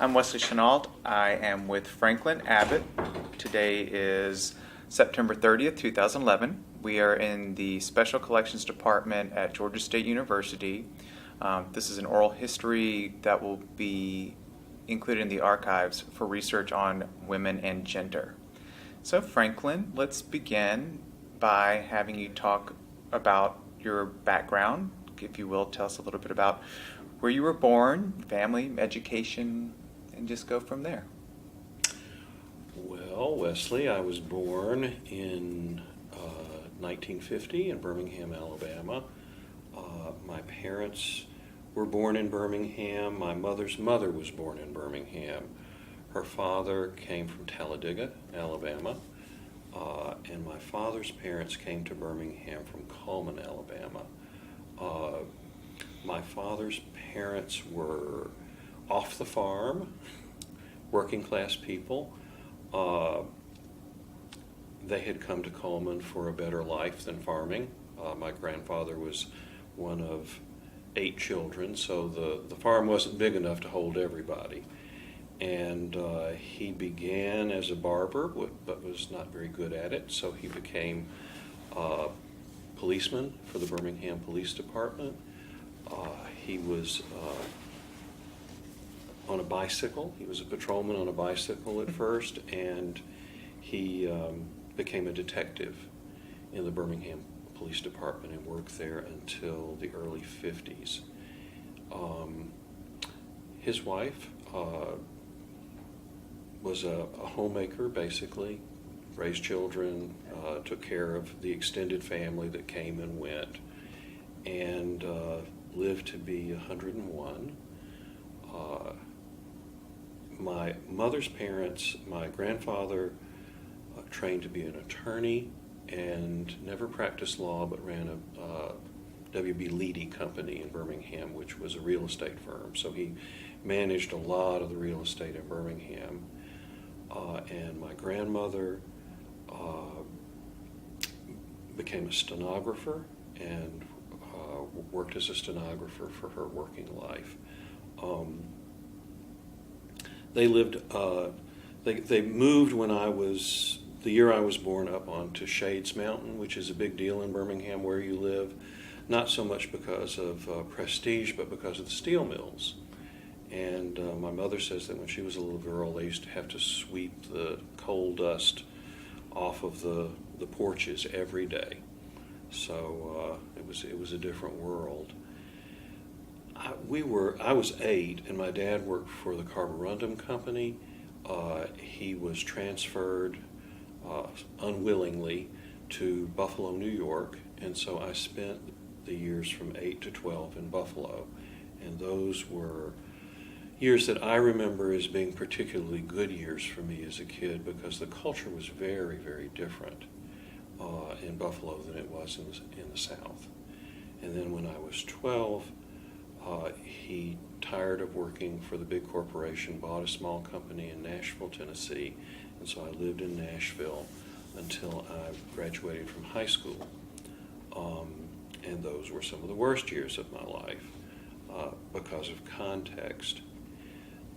I'm Wesley Chenault. I am with Franklin Abbott. Today is September 30th, 2011. We are in the Special Collections Department at Georgia State University. This is an oral history that will be included in the archives for research on women and gender. So Franklin, let's begin by having you talk about your background. If you will, tell us a little bit about where you were born, family, education, and just go from there. Well, Wesley, I was born in 1950 in Birmingham, Alabama. My parents were born in Birmingham. My mother's mother was born in Birmingham. Her father came from Talladega, Alabama, and my father's parents came to Birmingham from Cullman, Alabama. My father's parents were off the farm, working class people. They had come to Cullman for a better life than farming. My grandfather was one of 8 children, so the farm wasn't big enough to hold everybody. And he began as a barber, but was not very good at it, so he became a policeman for the Birmingham Police Department. He was on a bicycle. He was a patrolman on a bicycle at first, and he became a detective in the Birmingham Police Department and worked there until the early 50s. His wife was a homemaker, basically, raised children, took care of the extended family that came and went, and lived to be 101. My mother's parents, my grandfather trained to be an attorney and never practiced law, but ran a W.B. Lsd company in Birmingham, which was a real estate firm. So he managed a lot of the real estate in Birmingham. And my grandmother became a stenographer and worked as a stenographer for her working life. They lived. They moved when the year I was born, up onto Shades Mountain, which is a big deal in Birmingham where you live. Not so much because of prestige, but because of the steel mills. And my mother says that when she was a little girl, they used to have to sweep the coal dust off of the porches every day. So it was a different world. I was 8, and my dad worked for the Carborundum Company. He was transferred unwillingly to Buffalo, New York, and so I spent the years from 8 to 12 in Buffalo, and those were years that I remember as being particularly good years for me as a kid, because the culture was very, very different in Buffalo than it was in the South. And then when I was 12, he tired of working for the big corporation, bought a small company in Nashville, Tennessee, and so I lived in Nashville until I graduated from high school. And those were some of the worst years of my life because of context.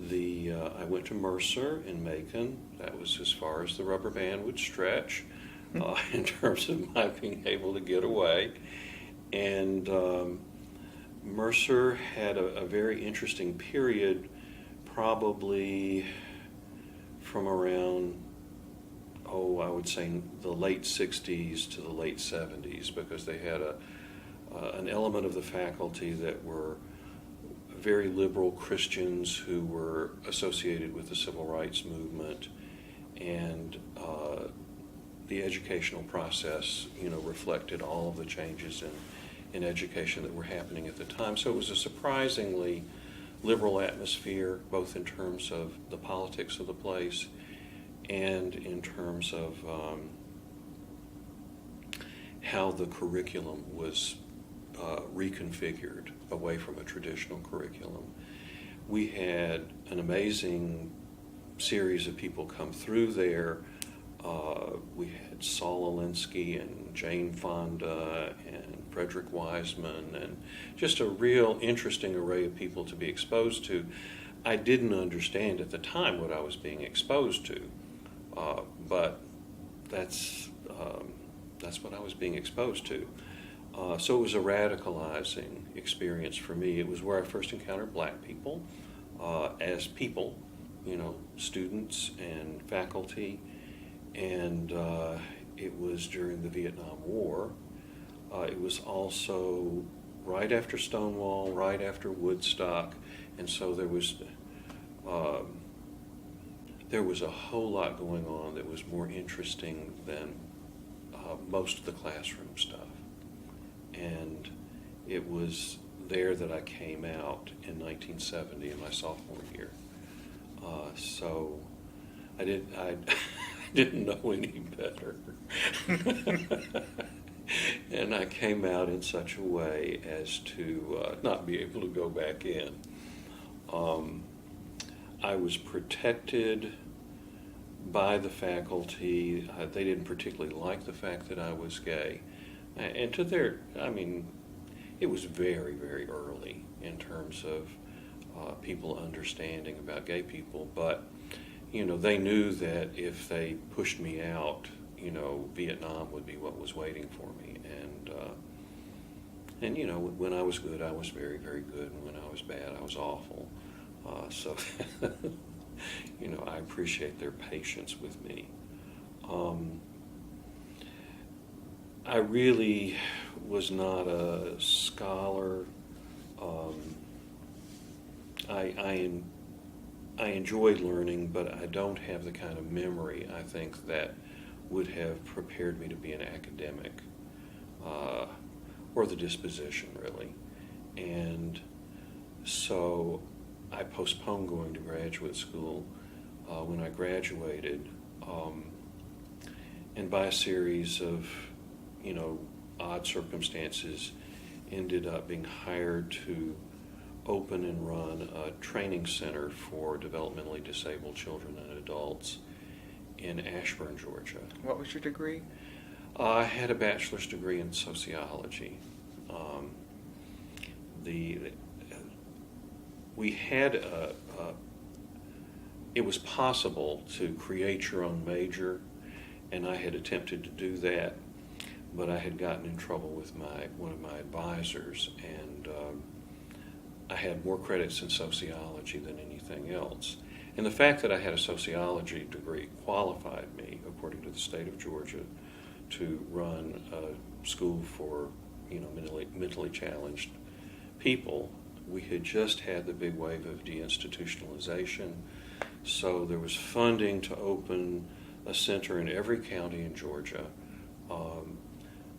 I went to Mercer in Macon. That was as far as the rubber band would stretch in terms of my being able to get away. And Mercer had a very interesting period, probably from around, I would say the late 60s to the late 70s, because they had an element of the faculty that were very liberal Christians who were associated with the civil rights movement, and the educational process, reflected all of the changes in education that were happening at the time. So it was a surprisingly liberal atmosphere, both in terms of the politics of the place and in terms of how the curriculum was reconfigured away from a traditional curriculum. We had an amazing series of people come through there. We had Saul Alinsky and Jane Fonda and Frederick Wiseman, and just a real interesting array of people to be exposed to. I didn't understand at the time what I was being exposed to, but that's what I was being exposed to. So it was a radicalizing experience for me. It was where I first encountered black people as people, students and faculty, and it was during the Vietnam War. It was also right after Stonewall, right after Woodstock, and so there was a whole lot going on that was more interesting than most of the classroom stuff. And it was there that I came out in 1970 in my sophomore year. So I didn't know any better. And I came out in such a way as to not be able to go back in. I was protected by the faculty. They didn't particularly like the fact that I was gay. And it was very, very early in terms of people understanding about gay people. But, they knew that if they pushed me out, Vietnam would be what was waiting for me. And when I was good, I was very, very good. And when I was bad, I was awful. So, I appreciate their patience with me. I really was not a scholar. I enjoyed learning, but I don't have the kind of memory, I think, that would have prepared me to be an academic, or the disposition, really. And so I postponed going to graduate school when I graduated, and by a series of, odd circumstances, ended up being hired to open and run a training center for developmentally disabled children and adults in Ashburn, Georgia. What was your degree? I had a bachelor's degree in sociology. It was possible to create your own major, and I had attempted to do that, but I had gotten in trouble with one of my advisors, and I had more credits in sociology than anything else. And the fact that I had a sociology degree qualified me, according to the state of Georgia, to run a school for mentally challenged people. We had just had the big wave of deinstitutionalization, so there was funding to open a center in every county in Georgia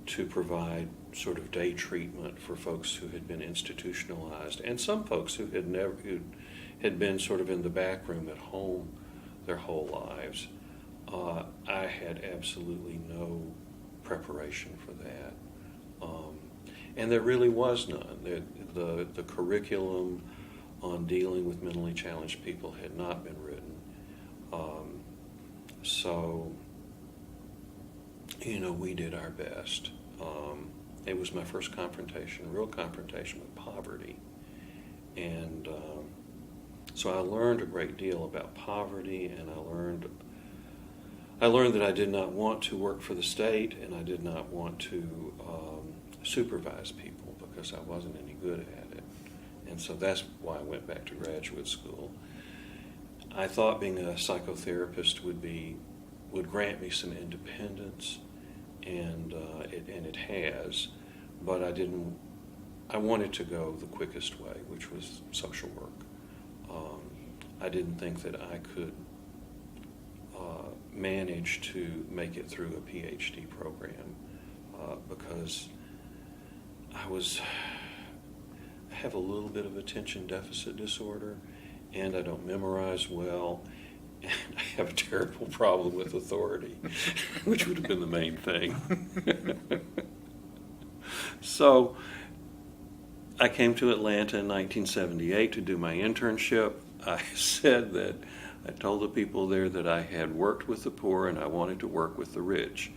to provide sort of day treatment for folks who had been institutionalized, and some folks who had been sort of in the back room at home their whole lives. I had absolutely no preparation for that, and there really was none. The curriculum on dealing with mentally challenged people had not been written, so we did our best. It was my first real confrontation with poverty, and so I learned a great deal about poverty, and I learned that I did not want to work for the state, and I did not want to supervise people because I wasn't any good at it. And so that's why I went back to graduate school. I thought being a psychotherapist would grant me some independence, and it has, but I wanted to go the quickest way, which was social work. I didn't think that I could manage to make it through a PhD program because I have a little bit of attention deficit disorder, and I don't memorize well, and I have a terrible problem with authority, which would have been the main thing. So I came to Atlanta in 1978 to do my internship. I told the people there that I had worked with the poor and I wanted to work with the rich.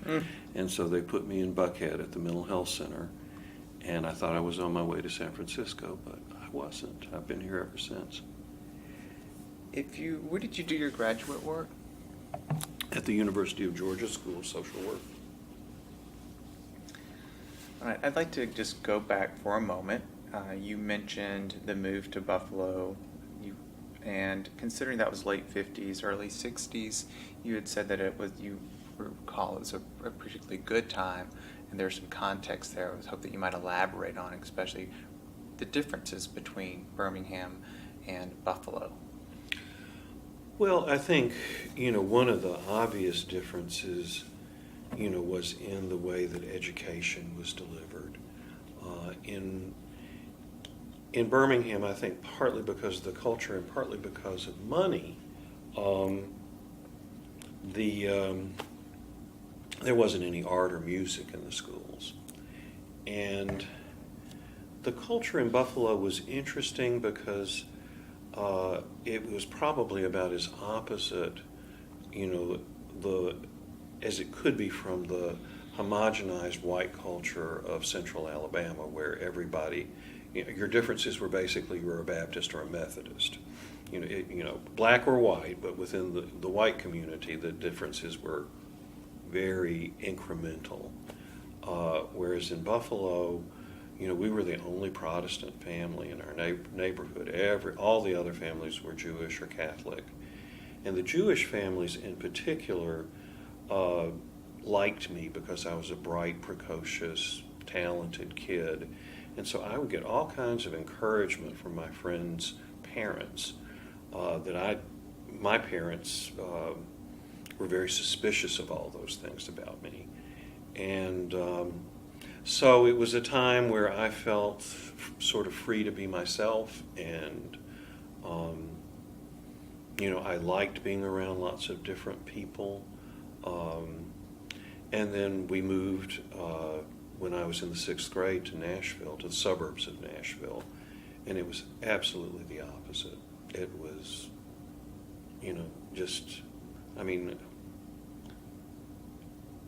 And so they put me in Buckhead at the Mental Health Center. And I thought I was on my way to San Francisco, but I wasn't. I've been here ever since. Where did you do your graduate work? At the University of Georgia School of Social Work. All right, I'd like to just go back for a moment. You mentioned the move to Buffalo, and considering that was late 50s, early 60s, you had said that you recall it was a particularly good time, and there's some context there. I was hoping that you might elaborate on, especially the differences between Birmingham and Buffalo. Well, I think, one of the obvious differences, was in the way that education was delivered. In Birmingham, I think partly because of the culture and partly because of money, there wasn't any art or music in the schools. And the culture in Buffalo was interesting because it was probably about as opposite, as it could be from the homogenized white culture of central Alabama, where everybody, your differences were basically you were a Baptist or a Methodist, black or white, but within the white community, the differences were very incremental. Whereas in Buffalo, we were the only Protestant family in our neighborhood. All the other families were Jewish or Catholic. And the Jewish families in particular liked me because I was a bright, precocious, talented kid. And so I would get all kinds of encouragement from my friends' parents my parents were very suspicious of all those things about me. And so it was a time where I felt sort of free to be myself, and I liked being around lots of different people. And then we moved when I was in the 6th grade to Nashville, to the suburbs of Nashville, and it was absolutely the opposite. It was,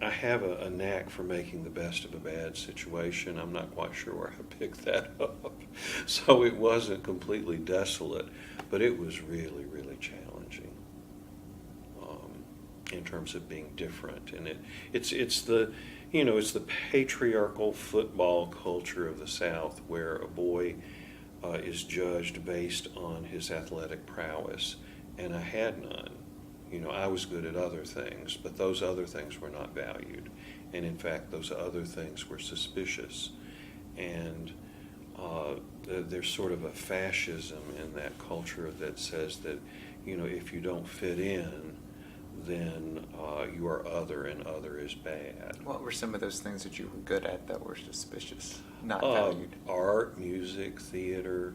I have a knack for making the best of a bad situation. I'm not quite sure where I picked that up. So it wasn't completely desolate, but it was really, really challenging in terms of being different. And it's the patriarchal football culture of the South, where a boy is judged based on his athletic prowess, and I had none. I was good at other things, but those other things were not valued. And in fact, those other things were suspicious. And there's sort of a fascism in that culture that says that, if you don't fit in, then you are other, and other is bad. What were some of those things that you were good at that were suspicious, not valued? Art, music, theater.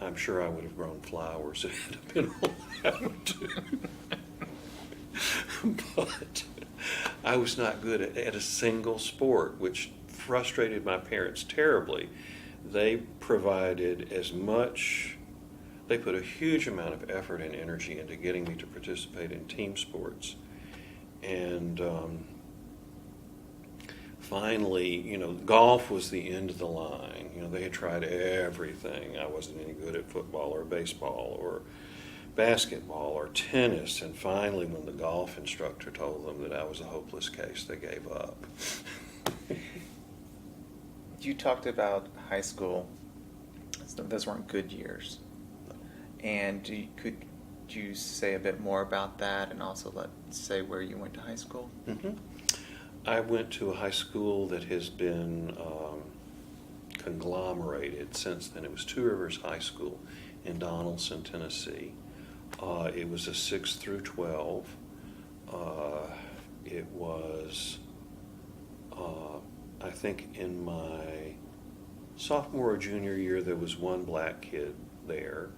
I'm sure I would have grown flowers if it had been allowed to. But I was not good at a single sport, which frustrated my parents terribly. They provided they put a huge amount of effort and energy into getting me to participate in team sports. And finally, golf was the end of the line. They had tried everything. I wasn't any good at football or baseball or basketball or tennis. And finally, when the golf instructor told them that I was a hopeless case, they gave up. You talked about high school. Those weren't good years. And could you say a bit more about that, and also let's say where you went to high school? Mm-hmm. I went to a high school that has been conglomerated since then. It was Two Rivers High School in Donaldson, Tennessee. It was a 6 through 12. It was, I think in my sophomore or junior year, there was one black kid there.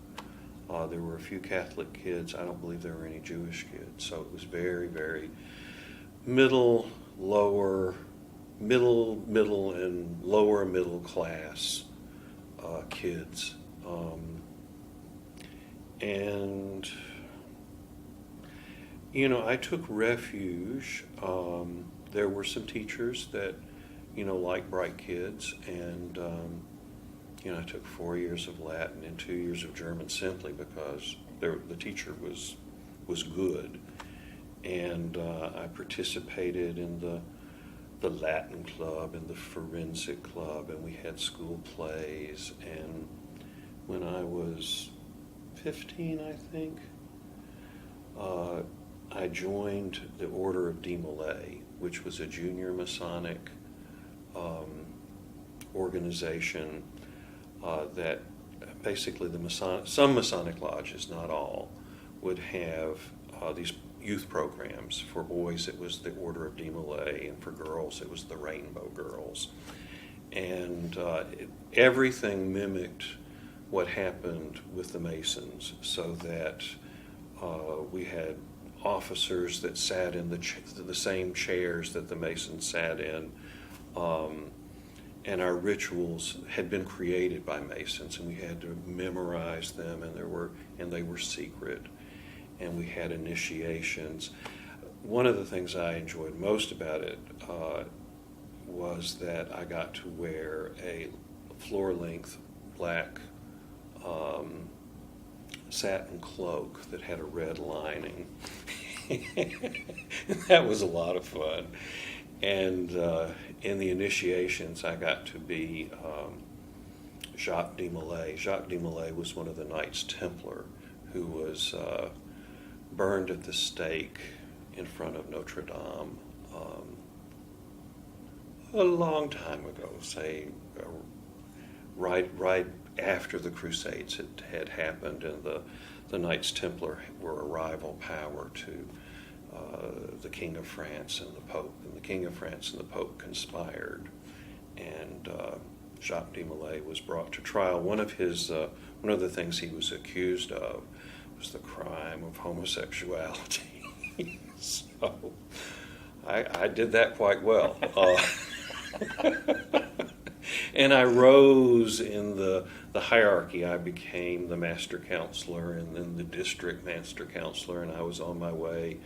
There were a few Catholic kids. I don't believe there were any Jewish kids. So it was very, very middle and lower middle class kids. And, I took refuge. There were some teachers that, liked bright kids, and I took 4 years of Latin and 2 years of German simply because the teacher was good. And I participated in the Latin club and the forensic club, and we had school plays. And when I was 15, I think, I joined the Order of Demolay, which was a junior Masonic organization that basically some Masonic lodges, not all, would have these youth programs. For boys, it was the Order of Demolay, and for girls, it was the Rainbow Girls. And everything mimicked what happened with the Masons, so that we had officers that sat in the same chairs that the Masons sat in, and our rituals had been created by Masons, and we had to memorize them, and they were secret, and we had initiations. One of the things I enjoyed most about it was that I got to wear a floor-length black satin cloak that had a red lining. That was a lot of fun. And in the initiations, I got to be Jacques de Molay. Jacques de Molay was one of the Knights Templar who was burned at the stake in front of Notre Dame a long time ago, say right after the Crusades had happened, and the Knights Templar were a rival power to the King of France and the Pope. And the King of France and the Pope conspired, and Jacques de Molay was brought to trial. One of the things he was accused of was the crime of homosexuality. So I did that quite well. And I rose in the hierarchy. I became the master counselor and then the district master counselor, and I was on my way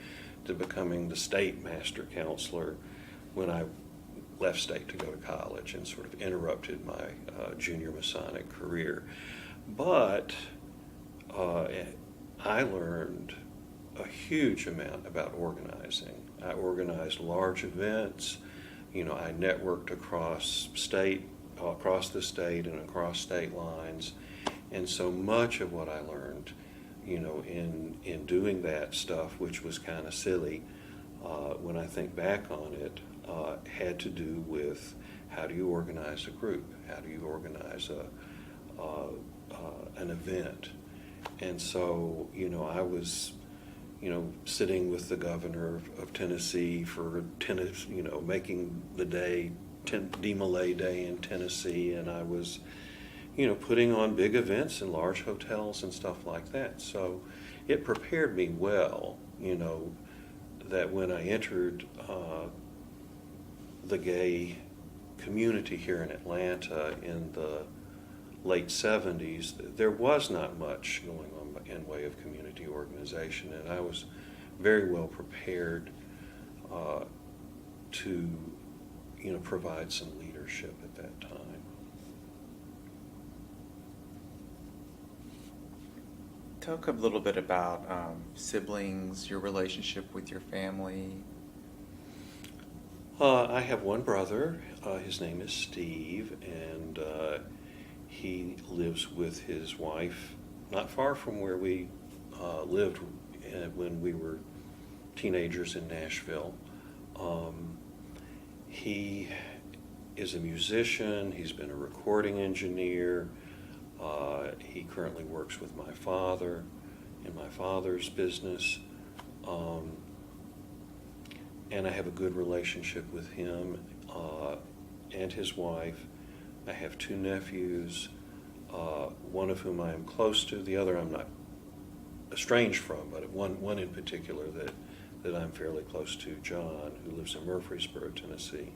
to becoming the state master counselor when I left state to go to college, and sort of interrupted my junior Masonic career. But I learned a huge amount about organizing. I organized large events. I networked across the state and across state lines. And so much of what I learned, in doing that stuff, which was kind of silly, when I think back on it, had to do with how do you organize a group? How do you organize an event? And so, I was, sitting with the governor of Tennessee for making the day, Demolay Day in Tennessee, and I was, putting on big events in large hotels and stuff like that. So it prepared me well, that when I entered the gay community here in Atlanta in the late 70s, there was not much going on in way of community organization, and I was very well prepared to provide some leadership at that time. Talk a little bit about siblings, your relationship with your family. I have one brother. His name is Steve, and he lives with his wife not far from where we lived when we were teenagers in Nashville. He is a musician. He's been a recording engineer. He currently works with my father in my father's business. And I have a good relationship with him and his wife. I have 2 nephews, one of whom I am close to, the other I'm not estranged from, but one in particular that I'm fairly close to, John, who lives in Murfreesboro, Tennessee.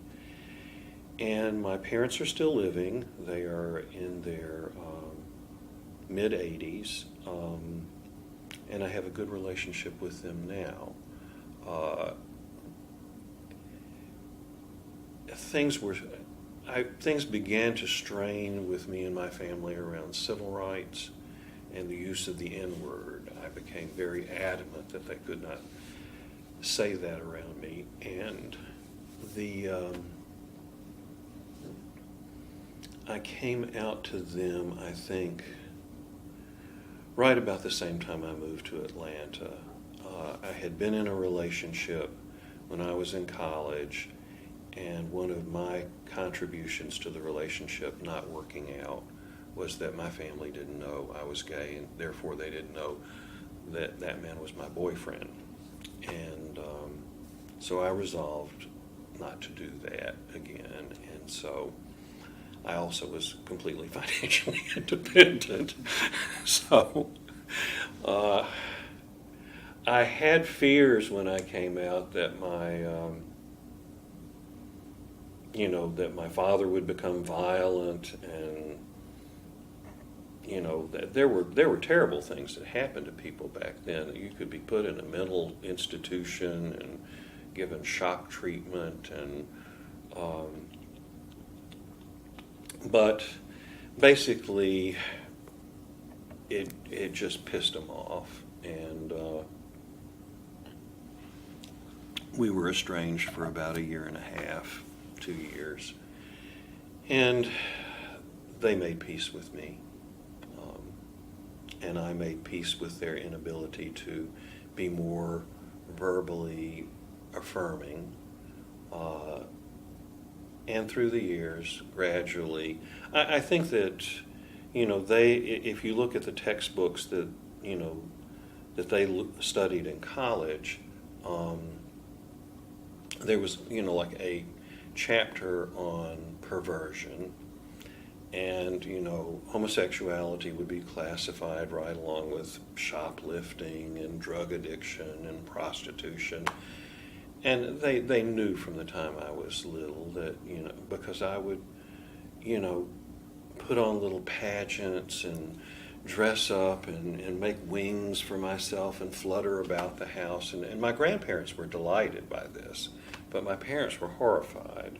And my parents are still living. They are in their mid-80s, and I have a good relationship with them now. Things were things began to strain with me and my family around civil rights and the use of the N-word. I became very adamant that they could not say that around me. And I came out to them, I think, right about the same time I moved to Atlanta. I had been in a relationship when I was in college, and one of my contributions to the relationship not working out was that my family didn't know I was gay, and therefore they didn't know that that man was my boyfriend. And so I resolved not to do that again. And so I also was completely financially independent. So I had fears when I came out that that my father would become violent, and that there were terrible things that happened to people back then. You could be put in a mental institution and given shock treatment, and but basically it just pissed them off, and we were estranged for about 1.5 years, 2 years, and they made peace with me, and I made peace with their inability to be more verbally affirming, and through the years, gradually, I think that if you look at the textbooks that they studied in college, there was like a chapter on perversion, and homosexuality would be classified right along with shoplifting and drug addiction and prostitution. And they knew from the time I was little that, because I would, put on little pageants and dress up and make wings for myself and flutter about the house. And my grandparents were delighted by this, but my parents were horrified.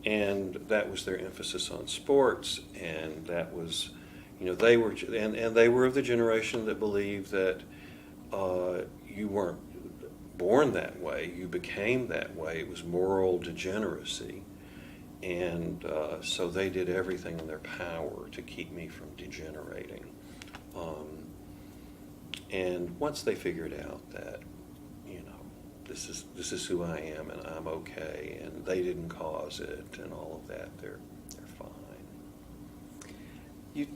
And that was their emphasis on sports, and that was, they were of the generation that believed that you weren't born that way, you became that way. It was moral degeneracy. And so they did everything in their power to keep me from degenerating. And once they figured out that, this is who I am and I'm okay, and they didn't cause it and all of that, they're fine. You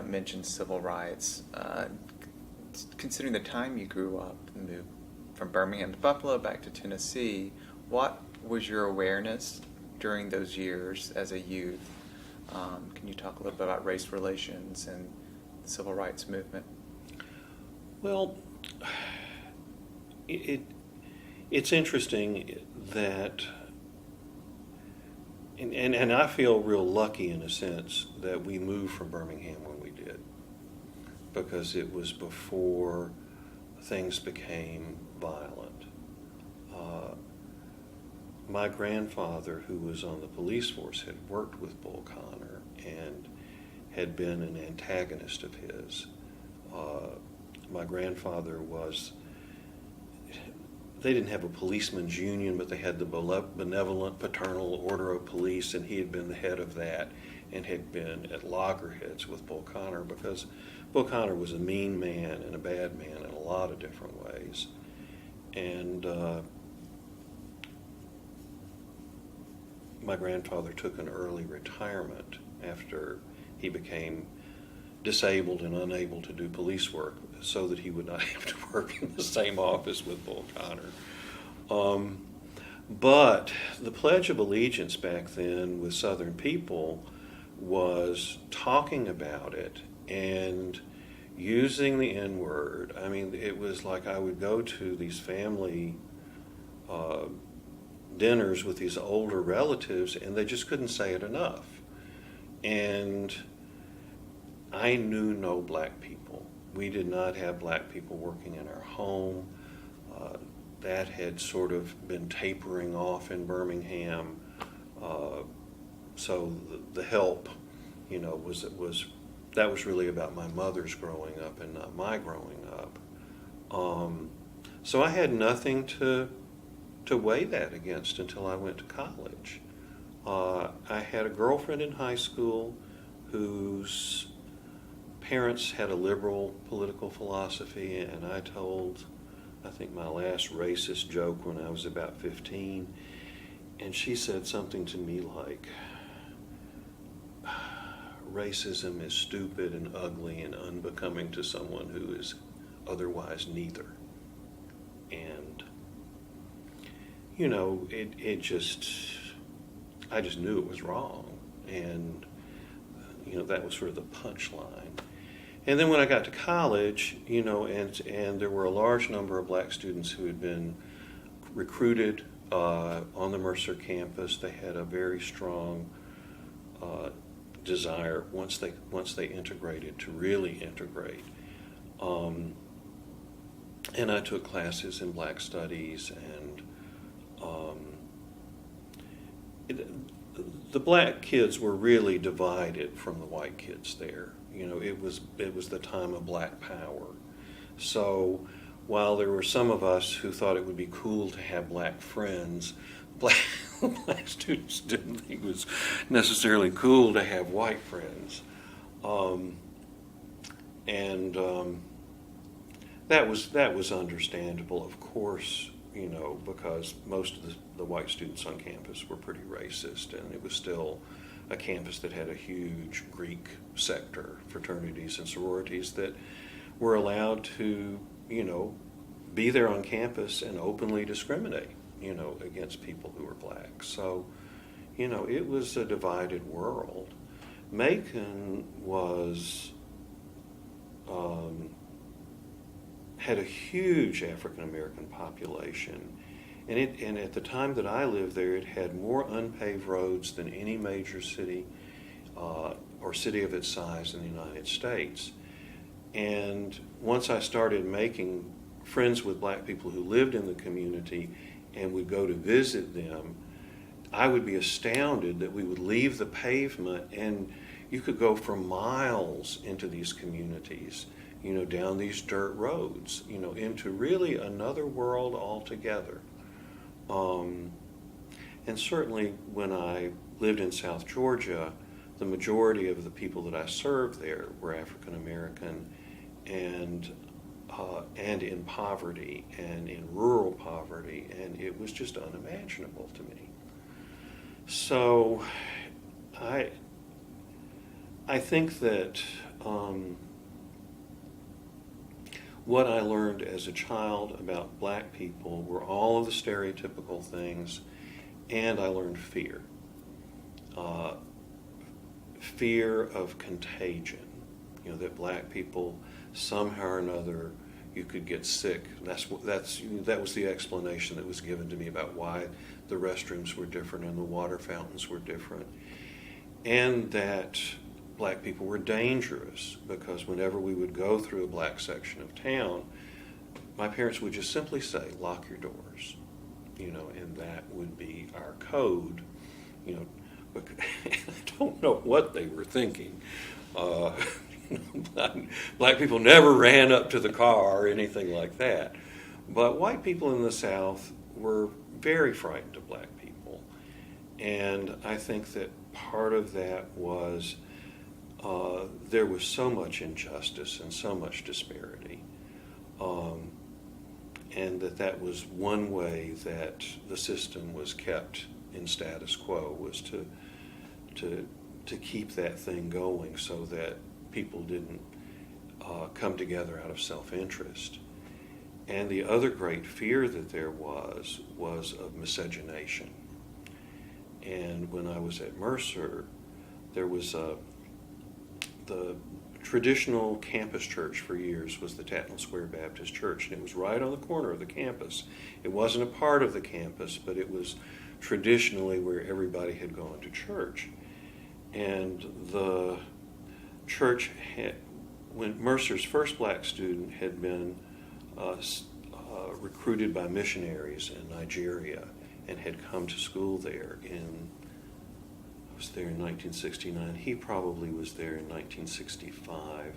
mentioned civil rights. Considering the time you grew up and moved from Birmingham to Buffalo back to Tennessee, what was your awareness during those years as a youth? Can you talk a little bit about race relations and the civil rights movement? Well, it's interesting that, and I feel real lucky in a sense that we moved from Birmingham when we did, because it was before things became violent. My grandfather, who was on the police force, had worked with Bull Connor and had been an antagonist of his. My grandfather they didn't have a policeman's union, but they had the Benevolent Paternal Order of Police, and he had been the head of that and had been at loggerheads with Bull Connor, because Bull Connor was a mean man and a bad man in a lot of different ways. And my grandfather took an early retirement after he became disabled and unable to do police work, so that he would not have to work in the same office with Bull Connor. But the Pledge of Allegiance back then with Southern people was talking about it and using the N-word. I mean, it was like I would go to these family dinners with these older relatives, and they just couldn't say it enough. And I knew no black people. We did not have black people working in our home. That had sort of been tapering off in Birmingham. so the help, that was really about my mother's growing up and not my growing up. So I had nothing to weigh that against until I went to college. I had a girlfriend in high school whose parents had a liberal political philosophy, and I told, I think, my last racist joke when I was about 15, and she said something to me like, racism is stupid and ugly and unbecoming to someone who is otherwise neither. And, I just knew it was wrong. And, that was sort of the punchline. And then when I got to college, and there were a large number of black students who had been recruited on the Mercer campus. They had a very strong desire once they integrated to really integrate. And I took classes in black studies, and the black kids were really divided from the white kids there. It was the time of black power. So while there were some of us who thought it would be cool to have black friends, black students didn't think it was necessarily cool to have white friends. That was understandable, of course, because most of the white students on campus were pretty racist, and it was still a campus that had a huge Greek sector, fraternities and sororities that were allowed to, be there on campus and openly discriminate, against people who were black. So, it was a divided world. Macon had a huge African American population, and at the time that I lived there, it had more unpaved roads than any major city or city of its size in the United States. And once I started making friends with black people who lived in the community and would go to visit them, I would be astounded that we would leave the pavement and you could go for miles into these communities, down these dirt roads, into really another world altogether. And certainly when I lived in South Georgia, the majority of the people that I served there were African American and in poverty and in rural poverty, and it was just unimaginable to me. So I think that what I learned as a child about black people were all of the stereotypical things, and I learned fear. Fear of contagion, that black people somehow or another you could get sick. That was the explanation that was given to me about why the restrooms were different and the water fountains were different, and that black people were dangerous because whenever we would go through a black section of town, my parents would just simply say, "Lock your doors," and that would be our code, But I don't know what they were thinking. Black people never ran up to the car or anything like that. But white people in the South were very frightened of black people. And I think that part of that was there was so much injustice and so much disparity. And that was one way that the system was kept in status quo, was to keep that thing going so that people didn't come together out of self-interest. And the other great fear that there was of miscegenation. And when I was at Mercer, there was the traditional campus church for years was the Tatnall Square Baptist Church, and it was right on the corner of the campus. It wasn't a part of the campus, but it was traditionally where everybody had gone to church. And the church had, when Mercer's first black student had been recruited by missionaries in Nigeria and had come to school there in, was there in 1969. He probably was there in 1965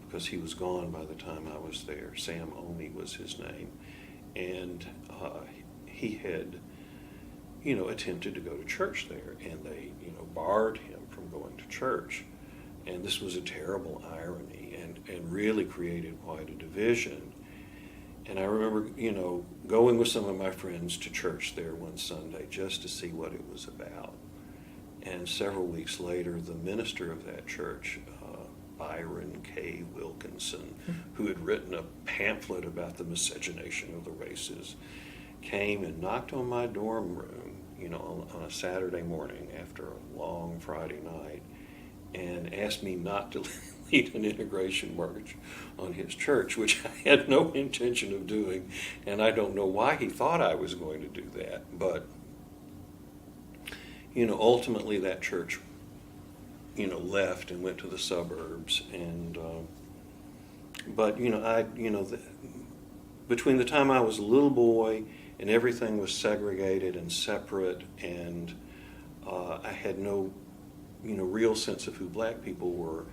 because he was gone by the time I was there. Sam Omi was his name. And he had, attempted to go to church there, and they, barred him from going to church. And this was a terrible irony and really created quite a division. And I remember, going with some of my friends to church there one Sunday just to see what it was about. And several weeks later, the minister of that church, Byron K. Wilkinson, who had written a pamphlet about the miscegenation of the races, came and knocked on my dorm room, on a Saturday morning after a long Friday night, and asked me not to lead an integration march on his church, which I had no intention of doing, and I don't know why he thought I was going to do that. But, ultimately that church, left and went to the suburbs, and between the time I was a little boy and everything was segregated and separate, and I had no real sense of who black people were,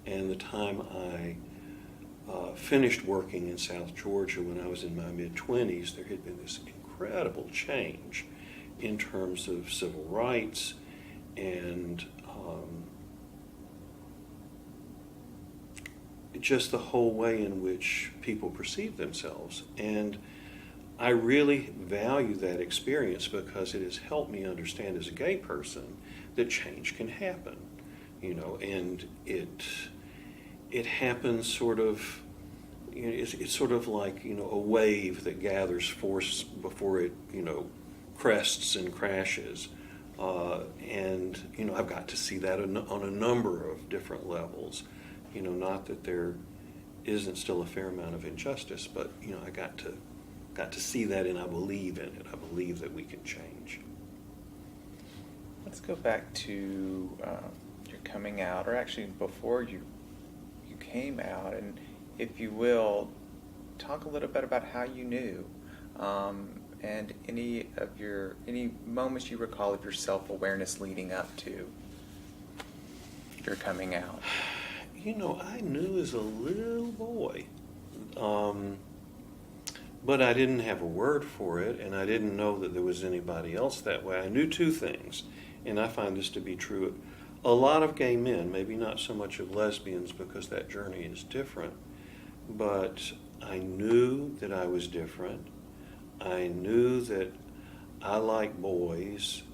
and the time I finished working in South Georgia when I was in my mid-20s, there had been this incredible change in terms of civil rights and just the whole way in which people perceive themselves. And I really value that experience because it has helped me understand as a gay person that change can happen, and it happens sort of, it's sort of like, a wave that gathers force before it, crests and crashes. And I've got to see that on a number of different levels. Not that there isn't still a fair amount of injustice, but I got to see that, and I believe in it. I believe that we can change. Let's go back to your coming out, or actually before you came out, and if you will, talk a little bit about how you knew, and any moments you recall of your self-awareness leading up to your coming out. I knew as a little boy, but I didn't have a word for it, and I didn't know that there was anybody else that way. I knew two things, and I find this to be true of a lot of gay men, maybe not so much of lesbians because that journey is different, but I knew that I was different. I knew that I like boys,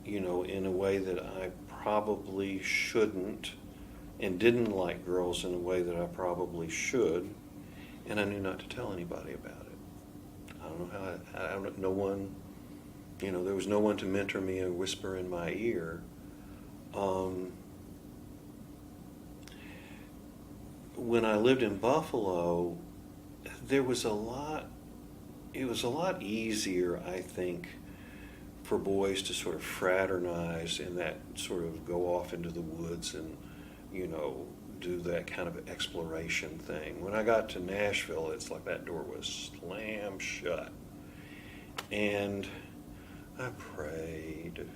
in a way that I probably shouldn't, and didn't like girls in a way that I probably should, and I knew not to tell anybody about it. I don't know how, no one, there was no one to mentor me or whisper in my ear. When I lived in Buffalo, it was a lot easier, I think, for boys to sort of fraternize and that sort of go off into the woods and, do that kind of exploration thing. When I got to Nashville, it's like that door was slammed shut. And I prayed,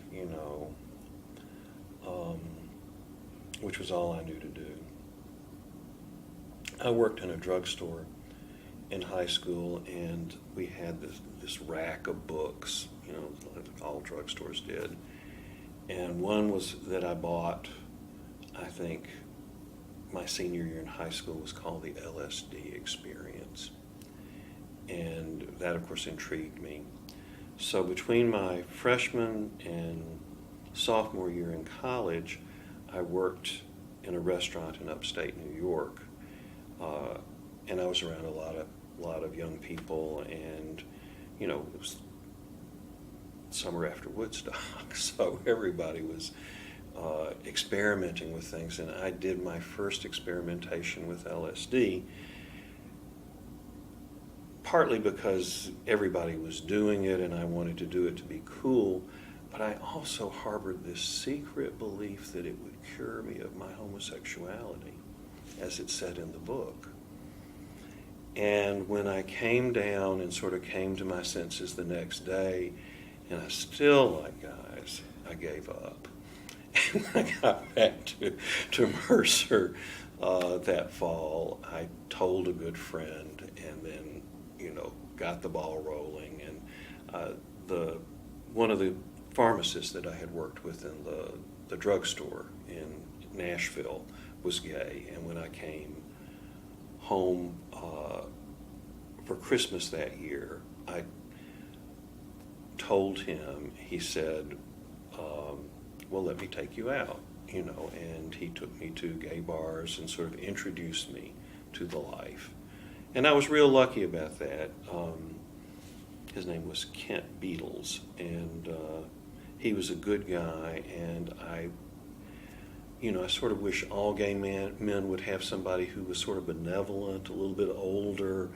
which was all I knew to do. I worked in a drugstore in high school, and we had this rack of books, like all drugstores did. And one was that I bought, I think, my senior year in high school, was called the Lsd Experience. And that, of course, intrigued me. So between my freshman and sophomore year in college, I worked in a restaurant in upstate New York. And I was around a lot of young people, and, it was summer after Woodstock, so everybody was experimenting with things, and I did my first experimentation with LSD, partly because everybody was doing it and I wanted to do it to be cool, but I also harbored this secret belief that it would cure me of my homosexuality, as it said in the book. And when I came down and sort of came to my senses the next day, and I still like guys, I gave up. And when I got back to Mercer that fall, I told a good friend, and then, got the ball rolling. And one of the pharmacists that I had worked with in the drugstore in Nashville was gay, and when I came home for Christmas that year, I told him. He said, well, let me take you out, and he took me to gay bars and sort of introduced me to the life. And I was real lucky about that. His name was Kent Beatles, and he was a good guy, and I sort of wish all gay men would have somebody who was sort of benevolent, a little bit older,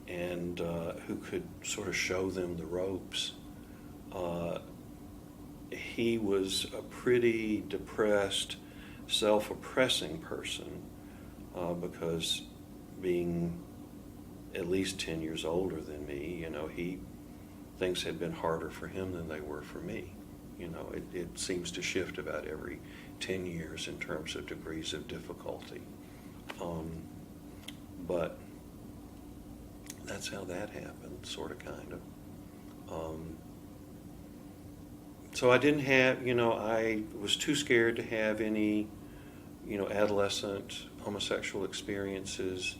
and who could sort of show them the ropes. He was a pretty depressed, self-oppressing person because being at least 10 years older than me, things had been harder for him than they were for me. It seems to shift about every 10 years in terms of degrees of difficulty. But that's how that happened, sort of, kind of. So I didn't have, I was too scared to have any, adolescent homosexual experiences.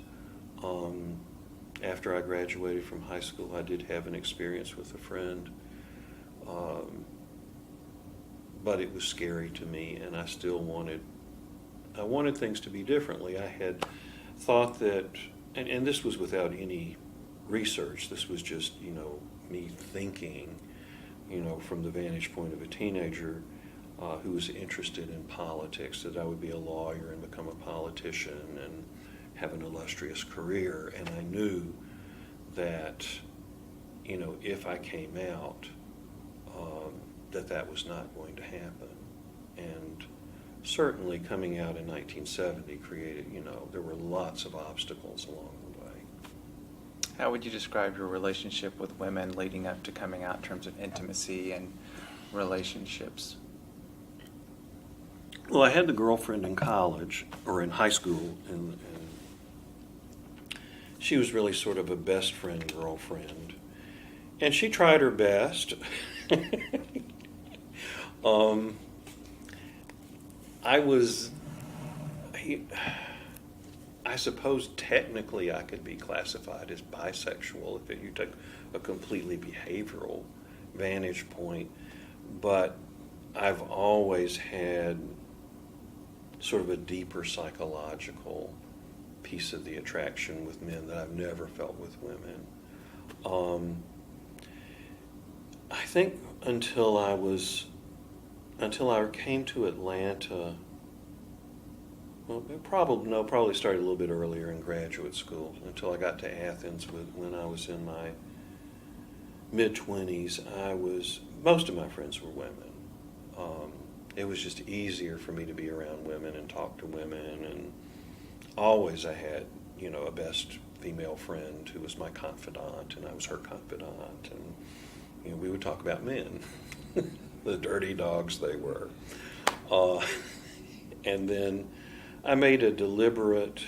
After I graduated from high school, I did have an experience with a friend. But it was scary to me, and I still wanted things to be differently. I had thought that, and this was without any research, this was just, me thinking, from the vantage point of a teenager who was interested in politics, that I would be a lawyer and become a politician and have an illustrious career. And I knew that, if I came out, that was not going to happen. And certainly coming out in 1970 created, there were lots of obstacles along the way. How would you describe your relationship with women leading up to coming out in terms of intimacy and relationships? Well, I had the girlfriend in college, or in high school, and she was really sort of a best friend girlfriend. And she tried her best. I suppose technically I could be classified as bisexual if you took a completely behavioral vantage point, but I've always had sort of a deeper psychological piece of the attraction with men that I've never felt with women. I think until I came to Atlanta, well, probably started a little bit earlier in graduate school, until I got to Athens when I was in my mid-20s. Most of my friends were women. It was just easier for me to be around women and talk to women, and always I had, a best female friend who was my confidant, and I was her confidant, and we would talk about men, the dirty dogs they were. And then I made a deliberate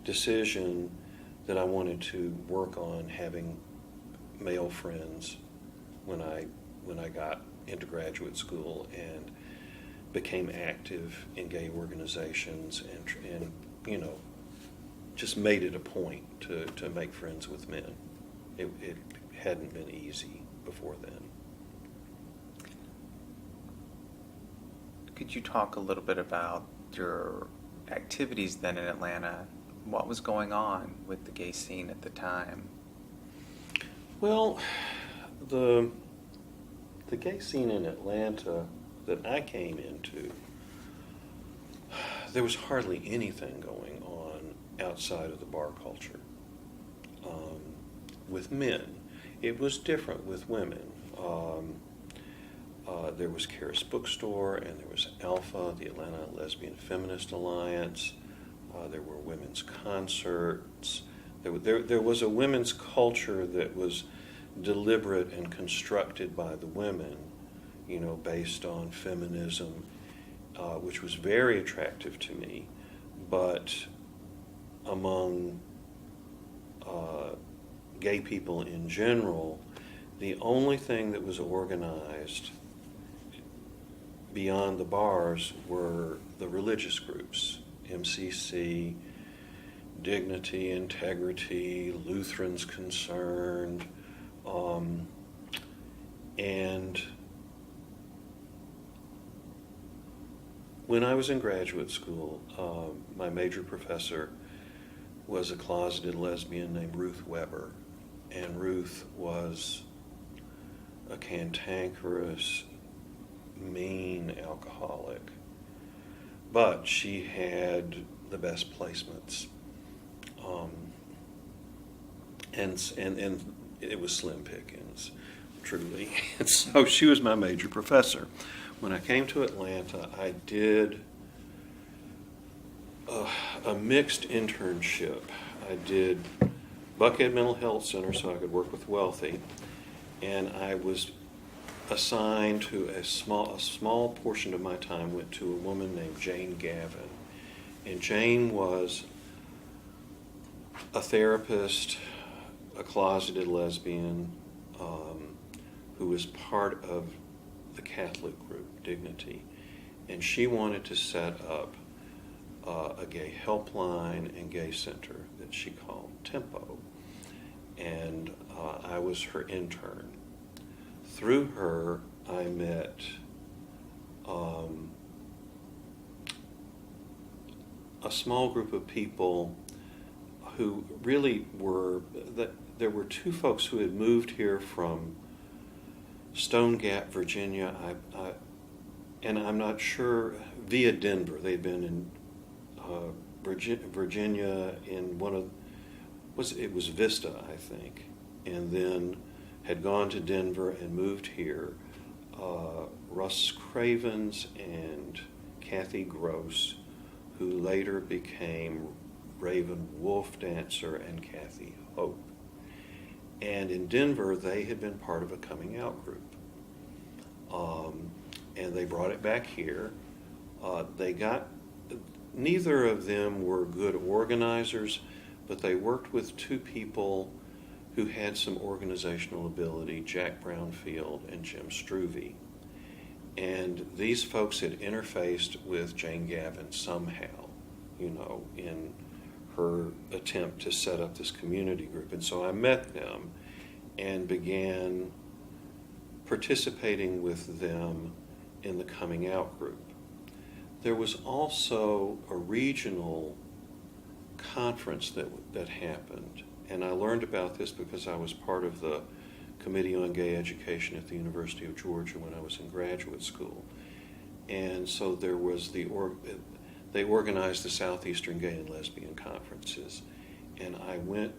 decision that I wanted to work on having male friends when I got into graduate school and became active in gay organizations and just made it a point to make friends with men. It hadn't been easy before then. Could you talk a little bit about your activities then in Atlanta? What was going on with the gay scene at the time? Well, the gay scene in Atlanta that I came into, there was hardly anything going on outside of the bar culture. With men, it was different with women. There was Karis Bookstore, and there was Alpha, the Atlanta Lesbian Feminist Alliance. There were women's concerts. There was a women's culture that was deliberate and constructed by the women based on feminism, which was very attractive to me. But among gay people in general, the only thing that was organized beyond the bars were the religious groups, MCC, Dignity, Integrity, Lutherans Concerned, and when I was in graduate school, my major professor was a closeted lesbian named Ruth Weber, and Ruth was a cantankerous, mean alcoholic, but she had the best placements, and it was slim pickings, truly. And so she was my major professor. When I came to Atlanta, I did a mixed internship. I did Buckhead Mental Health Center so I could work with wealthy, and I was assigned to a small portion of my time went to a woman named Jane Gavin. And Jane was a therapist, a closeted lesbian, who was part of the Catholic group, Dignity. And she wanted to set up a gay helpline and gay center that she called Tempo. And I was her intern. Through her, I met a small group of people who really were, there were two folks who had moved here from Stone Gap, Virginia, and I'm not sure, via Denver. They'd been in Virginia in it was Vista, I think, and then had gone to Denver and moved here. Russ Cravens and Kathy Gross, who later became Raven Wolf Dancer and Kathy Hope. And in Denver, they had been part of a coming out group. And they brought it back here. Neither of them were good organizers, but they worked with two people who had some organizational ability, Jack Brownfield and Jim Struve. And these folks had interfaced with Jane Gavin somehow, in her attempt to set up this community group. And so I met them and began participating with them in the coming out group. There was also a regional conference that happened, and I learned about this because I was part of the Committee on Gay Education at the University of Georgia when I was in graduate school. And so there was they organized the Southeastern Gay and Lesbian Conferences, and I went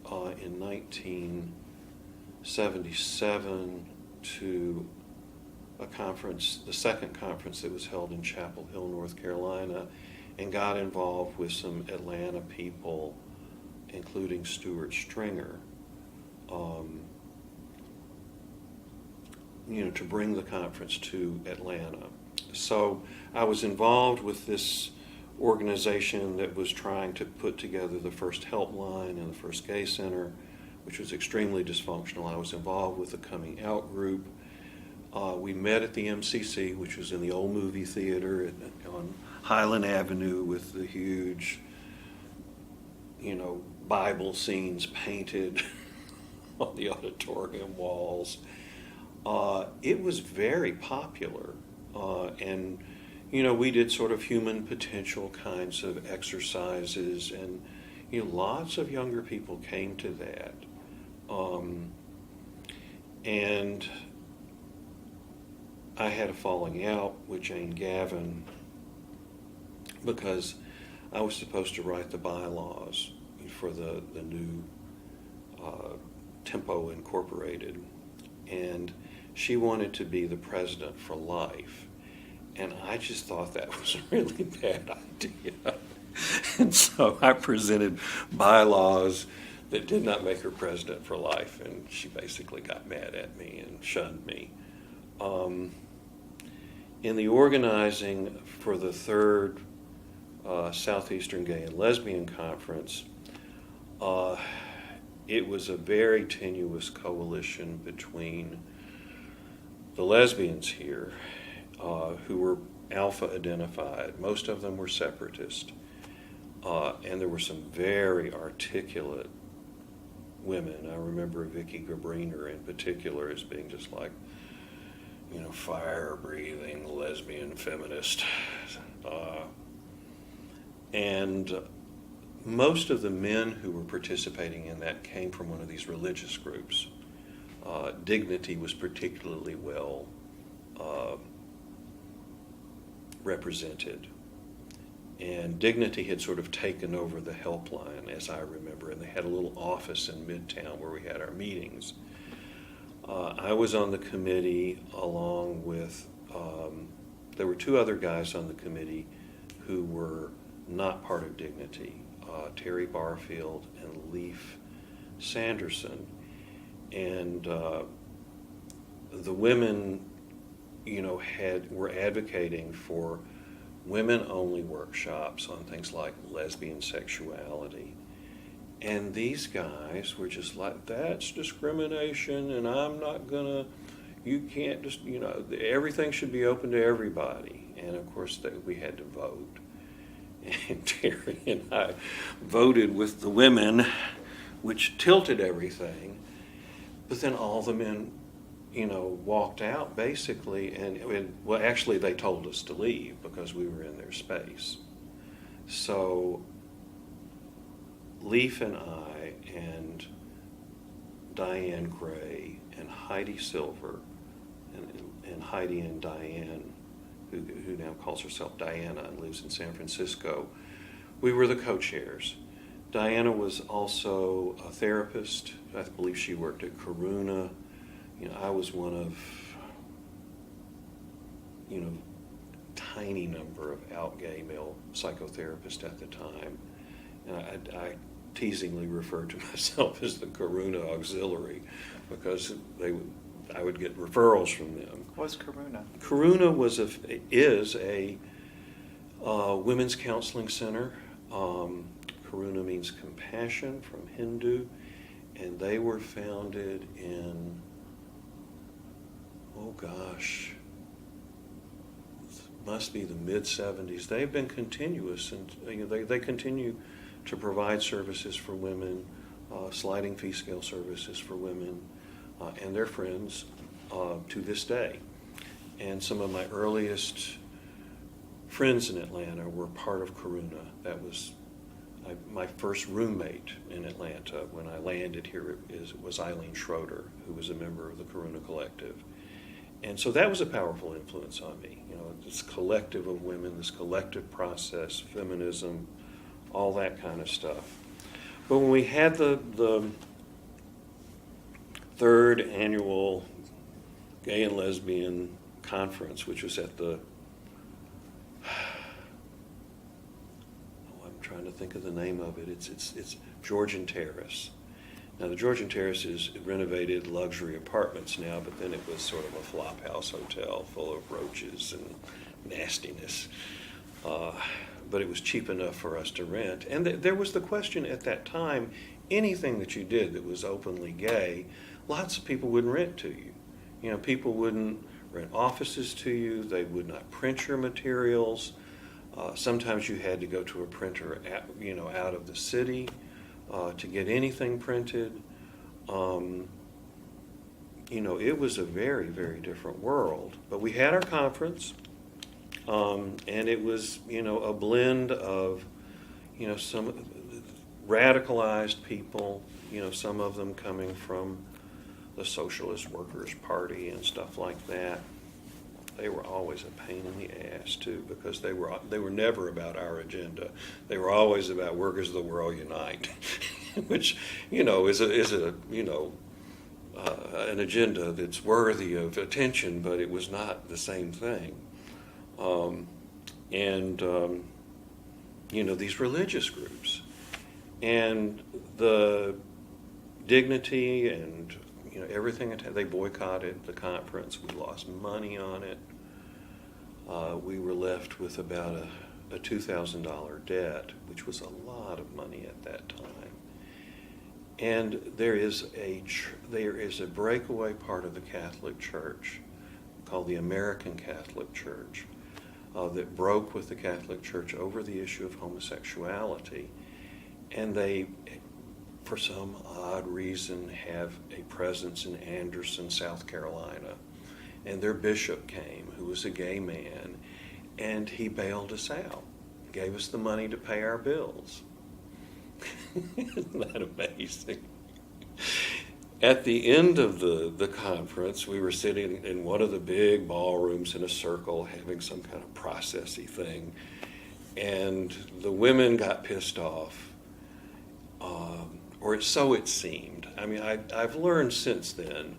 in 1977 to a conference, the second conference that was held in Chapel Hill, North Carolina, and got involved with some Atlanta people, including Stuart Stringer, to bring the conference to Atlanta. So I was involved with this organization that was trying to put together the first helpline and the first gay center, which was extremely dysfunctional. I was involved with the coming out group. We met at the MCC, which was in the old movie theater on Highland Avenue with the huge, Bible scenes painted on the auditorium walls. It was very popular. And we did sort of human potential kinds of exercises, and lots of younger people came to that. And I had a falling out with Jane Gavin because I was supposed to write the bylaws for the new Tempo Incorporated, and she wanted to be the president for life. And I just thought that was a really bad idea. And so I presented bylaws that did not make her president for life, and she basically got mad at me and shunned me. In the organizing for the third Southeastern Gay and Lesbian Conference, it was a very tenuous coalition between the lesbians here, who were alpha identified. Most of them were separatist. And there were some very articulate women. I remember Vicky Gabriner in particular as being just like, fire-breathing lesbian feminist. And most of the men who were participating in that came from one of these religious groups. Dignity was particularly well represented. And Dignity had sort of taken over the helpline, as I remember, and they had a little office in Midtown where we had our meetings. I was on the committee along with, there were two other guys on the committee who were not part of Dignity, Terry Barfield and Leif Sanderson. And the women, were advocating for women-only workshops on things like lesbian sexuality. And these guys were just like, that's discrimination, and I'm not gonna, you can't just, everything should be open to everybody. And of course, we had to vote. And Terry and I voted with the women, which tilted everything. But then all the men, walked out basically, and well, actually they told us to leave because we were in their space. So Leif and I and Diane Gray and Heidi Silver and Heidi and Diane, who now calls herself Diana and lives in San Francisco, we were the co-chairs. Diana was also a therapist. I believe she worked at Karuna. I was one of, tiny number of out gay male psychotherapists at the time. And I teasingly referred to myself as the Karuna Auxiliary because I would get referrals from them. What's Karuna? Karuna is a women's counseling center. Karuna means compassion from Hindu, and they were founded in, must be the mid-'70s. They've been continuous, and they continue to provide services for women, sliding fee scale services for women and their friends to this day. And some of my earliest friends in Atlanta were part of Karuna. That was my first roommate in Atlanta when I landed here was Eileen Schroeder, who was a member of the Karuna Collective. And so that was a powerful influence on me. This collective of women, this collective process, feminism, all that kind of stuff. But when we had the third annual Gay and Lesbian Conference, which was at the, I'm trying to think of the name of it. It's Georgian Terrace. Now the Georgian Terrace is renovated luxury apartments now, but then it was sort of a flop house hotel full of roaches and nastiness. But it was cheap enough for us to rent. And there was the question at that time, anything that you did that was openly gay, lots of people wouldn't rent to you. People wouldn't rent offices to you. They would not print your materials. Sometimes you had to go to a printer out of the city to get anything printed. It was a very, very different world. But we had our conference. And it was, a blend of, some radicalized people, some of them coming from the Socialist Workers' Party and stuff like that. They were always a pain in the ass too, because they were never about our agenda. They were always about workers of the world unite, which is an agenda that's worthy of attention, but it was not the same thing. These religious groups, and the Dignity and everything. They boycotted the conference. We lost money on it. We were left with about a $2,000 debt, which was a lot of money at that time. And there is a breakaway part of the Catholic Church called the American Catholic Church that broke with the Catholic Church over the issue of homosexuality. And they, for some odd reason, have a presence in Anderson, South Carolina. And their bishop came, who was a gay man, and he bailed us out, gave us the money to pay our bills. Isn't that amazing? At the end of the conference, we were sitting in one of the big ballrooms in a circle having some kind of processy thing, and the women got pissed off, or so it seemed. I mean, I've learned since then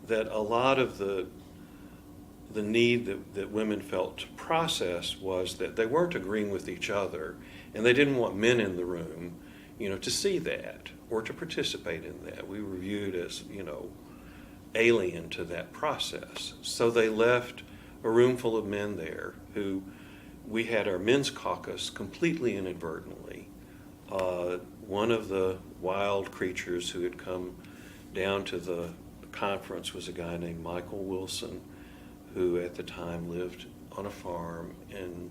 that a lot of the need that women felt to process was that they weren't agreeing with each other, and they didn't want men in the room, to see that or to participate in that. We were viewed as, alien to that process. So they left a room full of men there who we had our men's caucus completely inadvertently. One of the wild creatures who had come down to the conference was a guy named Michael Wilson, who at the time lived on a farm in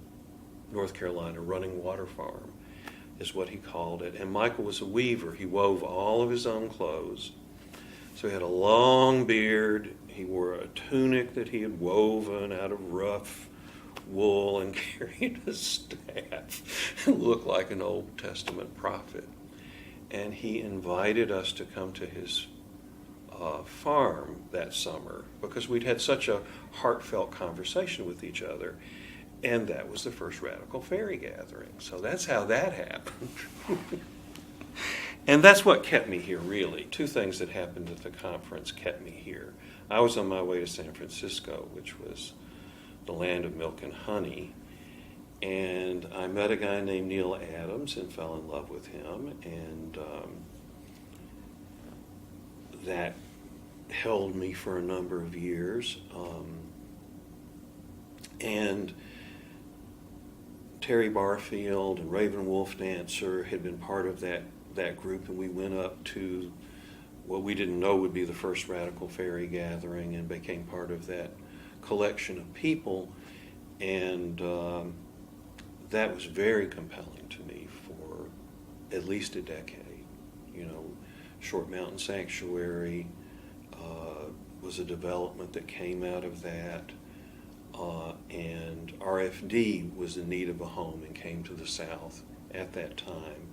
North Carolina, Running Water Farm is what he called it. And Michael was a weaver. He wove all of his own clothes. So he had a long beard. He wore a tunic that he had woven out of rough wool and carried a staff and looked like an Old Testament prophet. And he invited us to come to his farm that summer because we'd had such a heartfelt conversation with each other. And that was the first Radical Fairy Gathering. So that's how that happened. And that's what kept me here, really. Two things that happened at the conference kept me here. I was on my way to San Francisco, which was the land of milk and honey. And I met a guy named Neil Adams and fell in love with him. And that held me for a number of years. And Terry Barfield and Raven Wolf Dancer had been part of that group, and we went up to what we didn't know would be the first Radical Fairy Gathering and became part of that collection of people. And that was very compelling to me for at least a decade. Short Mountain Sanctuary was a development that came out of that. And RFD was in need of a home and came to the South at that time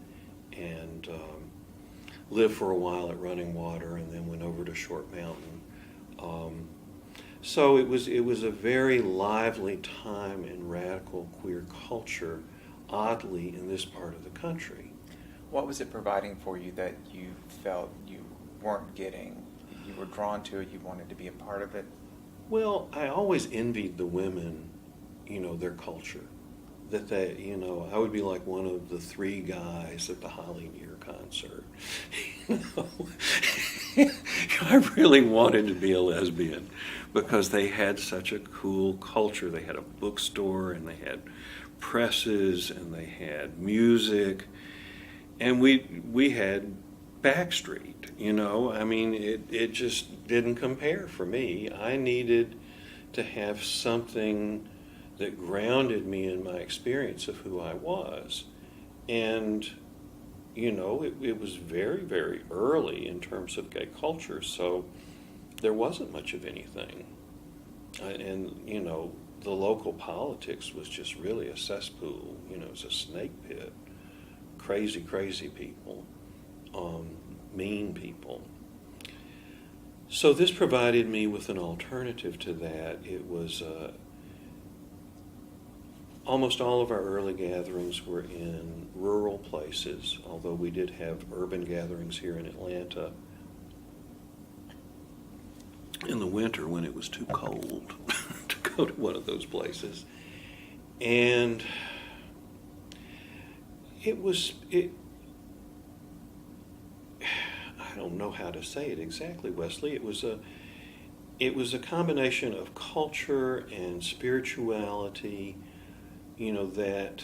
and lived for a while at Running Water and then went over to Short Mountain. So it was a very lively time in radical queer culture, oddly, in this part of the country. What was it providing for you that you felt you weren't getting? You were drawn to it, you wanted to be a part of it? Well, I always envied the women, their culture. That they, I would be like one of the three guys at the Holly Near concert. I really wanted to be a lesbian because they had such a cool culture. They had a bookstore and they had presses and they had music. And we had Backstreet, it just didn't compare for me. I needed to have something that grounded me in my experience of who I was. And, it was very, very early in terms of gay culture, so there wasn't much of anything. And, the local politics was just really a cesspool. It was a snake pit. Crazy, crazy people. Mean people. So this provided me with an alternative to that. It was almost all of our early gatherings were in rural places, although we did have urban gatherings here in Atlanta in the winter when it was too cold to go to one of those places. And I don't know how to say it exactly, Wesley. It was a combination of culture and spirituality, that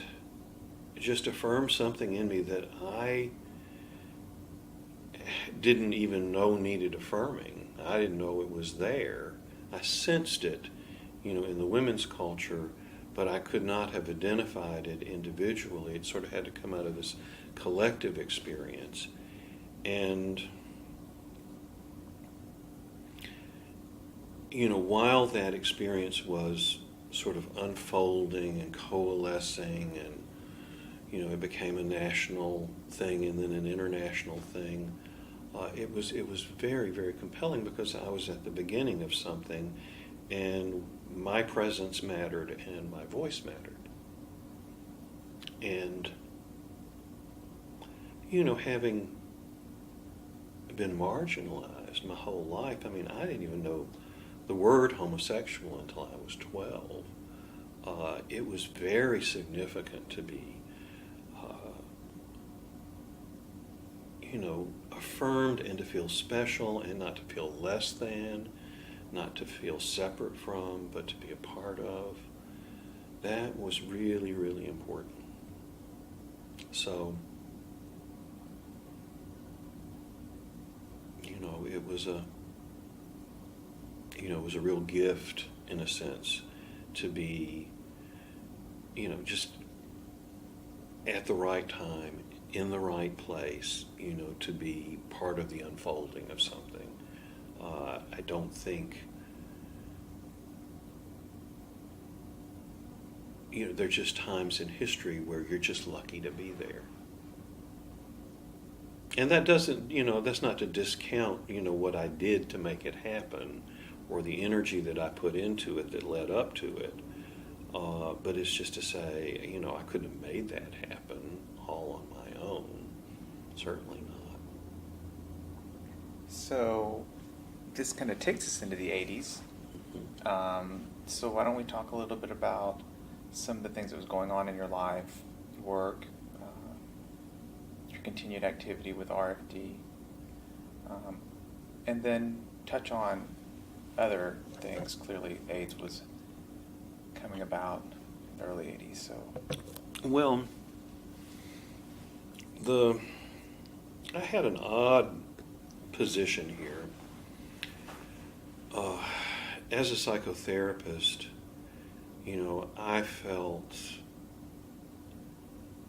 just affirmed something in me that I didn't even know needed affirming. I didn't know it was there. I sensed it, in the women's culture, but I could not have identified it individually. It sort of had to come out of this collective experience. And, while that experience was sort of unfolding and coalescing, and, it became a national thing and then an international thing, it was very, very compelling, because I was at the beginning of something, and my presence mattered and my voice mattered. And, having been marginalized my whole life, I didn't even know the word homosexual until I was 12. It was very significant to be, affirmed, and to feel special, and not to feel less than, not to feel separate from, but to be a part of. That was really, really important. So, it was a real gift, in a sense, to be, just at the right time, in the right place, to be part of the unfolding of something. I don't think, there are just times in history where you're just lucky to be there. And that doesn't, that's not to discount, what I did to make it happen, or the energy that I put into it that led up to it. But it's just to say, I couldn't have made that happen all on my own. Certainly not. So this kind of takes us into the 80s. So why don't we talk a little bit about some of the things that was going on in your life, your work, your continued activity with RFD, and then touch on other things. Clearly, AIDS was coming about in the early 80s. So, well, I had an odd position here. As a psychotherapist, I felt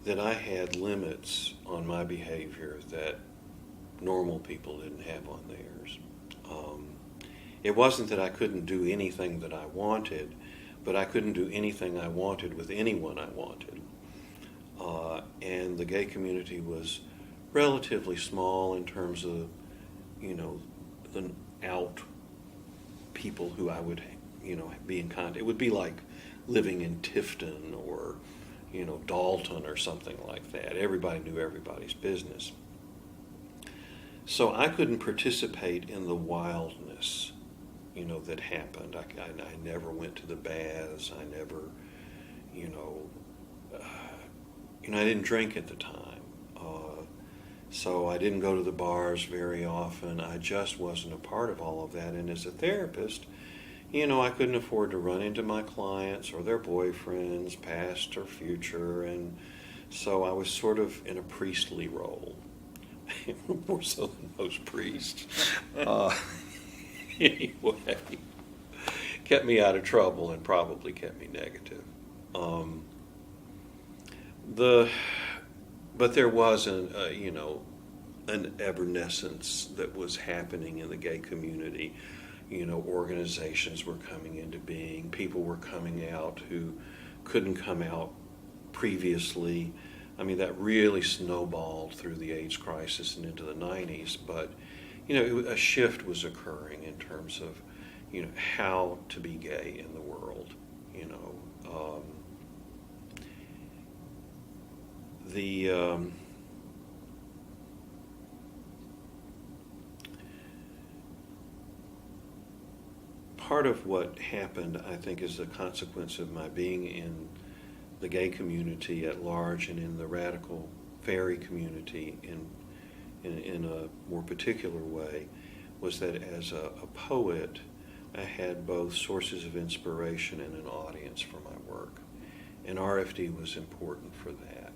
that I had limits on my behavior that normal people didn't have on theirs. It wasn't that I couldn't do anything that I wanted, but I couldn't do anything I wanted with anyone I wanted. And the gay community was relatively small in terms of, the out people who I would, be in contact. It would be like living in Tifton or, Dalton or something like that. Everybody knew everybody's business. So I couldn't participate in the wildness, that happened. I never went to the baths. I never, I didn't drink at the time. So I didn't go to the bars very often. I just wasn't a part of all of that. And as a therapist, I couldn't afford to run into my clients or their boyfriends, past or future. And so I was sort of in a priestly role, more so than most priests. Anyway, kept me out of trouble and probably kept me negative. But there was an evanescence that was happening in the gay community. Organizations were coming into being. People were coming out who couldn't come out previously. That really snowballed through the AIDS crisis and into the 90s. But, a shift was occurring in terms of, how to be gay in the world. Part of what happened, I think, is a consequence of my being in the gay community at large and in the radical fairy community in a more particular way was that as a poet, I had both sources of inspiration and an audience for my work. And RFD was important for that.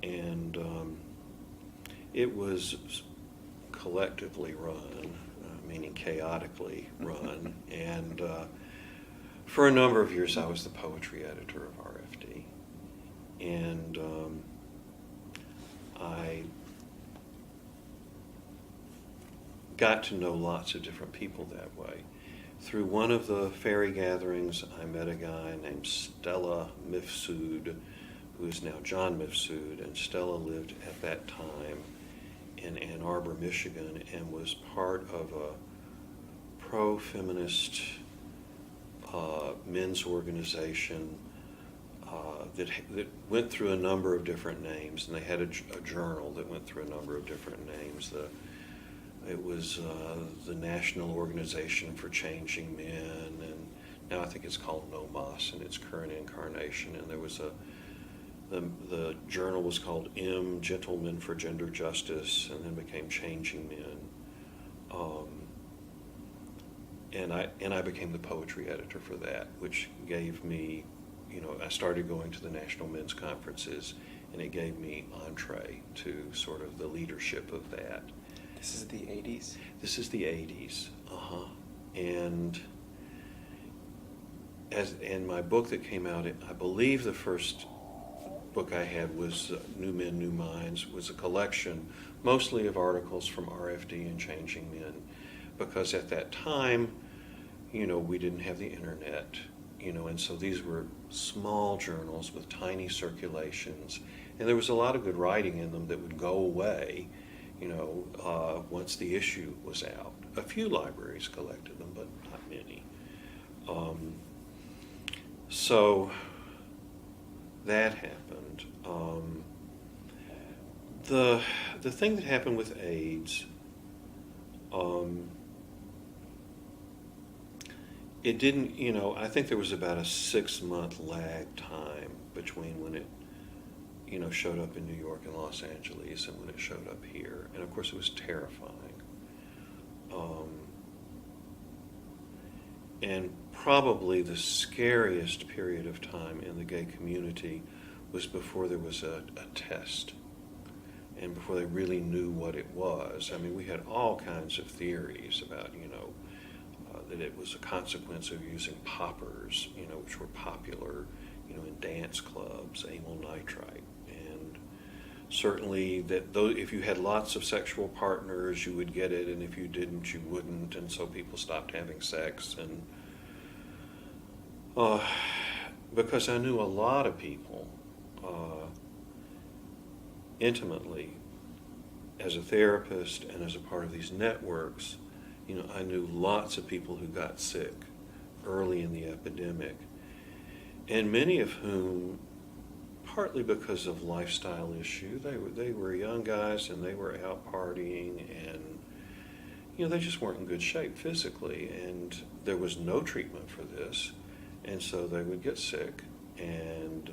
And it was collectively run, meaning chaotically run. And for a number of years, I was the poetry editor of RFD. And I got to know lots of different people that way. Through one of the fairy gatherings, I met a guy named Stella Mifsud, who is now John Mifsud, and Stella lived at that time in Ann Arbor, Michigan, and was part of a pro-feminist men's organization that went through a number of different names, and they had a journal that went through a number of different names. It was the National Organization for Changing Men, and now I think it's called NOMAS in its current incarnation. And there was the journal was called M, Gentlemen for Gender Justice, and then became Changing Men. And I became the poetry editor for that, which gave me, I started going to the National Men's Conferences, and it gave me entree to sort of the leadership of that. This is the 80s? This is the 80s, And my book that came out, I believe the first book I had was New Men, New Minds, was a collection mostly of articles from RFD and Changing Men, because at that time, we didn't have the internet, and so these were small journals with tiny circulations, and there was a lot of good writing in them that would go away once the issue was out. A few libraries collected them, but not many. So that happened. The thing that happened with AIDS, it didn't, I think there was about a 6-month lag time between when it showed up in New York and Los Angeles and when it showed up here. And of course it was terrifying. And probably the scariest period of time in the gay community was before there was a test and before they really knew what it was. I mean, we had all kinds of theories about, that it was a consequence of using poppers, which were popular, in dance clubs, amyl nitrite. Certainly that if you had lots of sexual partners, you would get it, and if you didn't, you wouldn't, and so people stopped having sex. And because I knew a lot of people intimately as a therapist and as a part of these networks, I knew lots of people who got sick early in the epidemic, and many of whom, partly because of lifestyle issue, they were young guys and they were out partying, and they just weren't in good shape physically, and there was no treatment for this, and so they would get sick and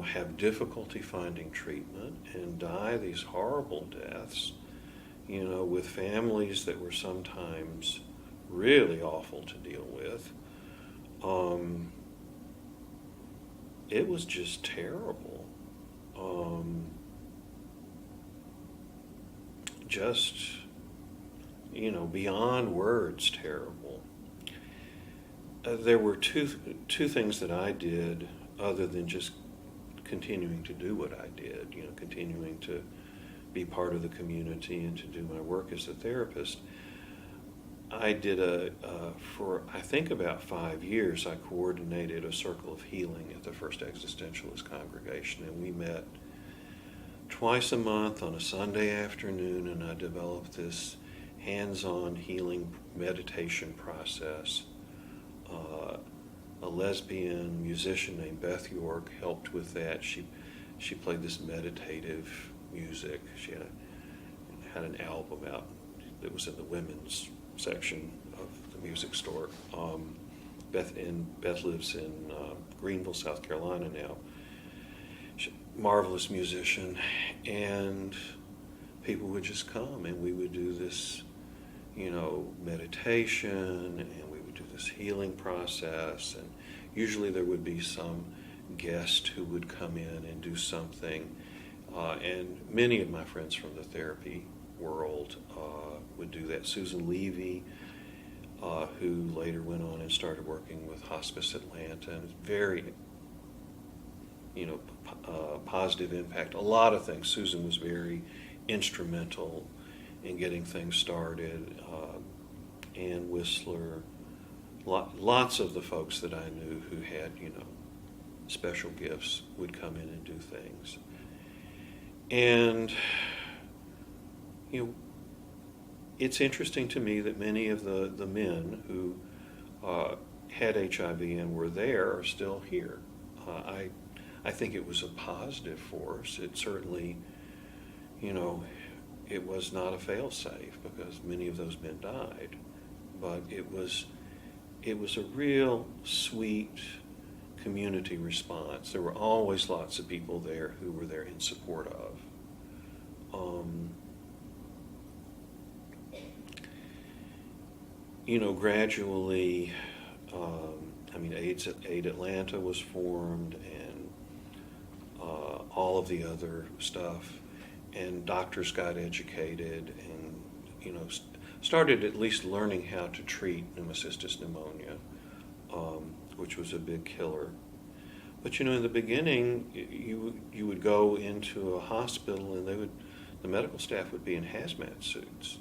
have difficulty finding treatment and die these horrible deaths, with families that were sometimes really awful to deal with. It was just terrible. Beyond words terrible. There were two things that I did other than just continuing to do what I did, continuing to be part of the community and to do my work as a therapist. I did for I think about 5 years, I coordinated a circle of healing at the First Existentialist congregation, and we met twice a month on a Sunday afternoon, and I developed this hands-on healing meditation process. A lesbian musician named Beth York helped with that. She played this meditative music. She had an album out that was in the women's section of the music store. Beth lives in Greenville, South Carolina now. She's a marvelous musician, and people would just come and we would do this, meditation, and we would do this healing process, and usually there would be some guest who would come in and do something, and many of my friends from the therapy world would do that. Susan Levy, who later went on and started working with Hospice Atlanta, and very, positive impact. A lot of things. Susan was very instrumental in getting things started. Ann Whistler, lots of the folks that I knew who had, special gifts would come in and do things. And, it's interesting to me that many of the men who had HIV and were there are still here. I think it was a positive force. It certainly, it was not a fail-safe because many of those men died. But it was a real sweet community response. There were always lots of people there who were there in support of. Gradually, Aid Atlanta was formed, and all of the other stuff, and doctors got educated, and started at least learning how to treat pneumocystis pneumonia, which was a big killer. But in the beginning, you would go into a hospital, and the medical staff would be in hazmat suits,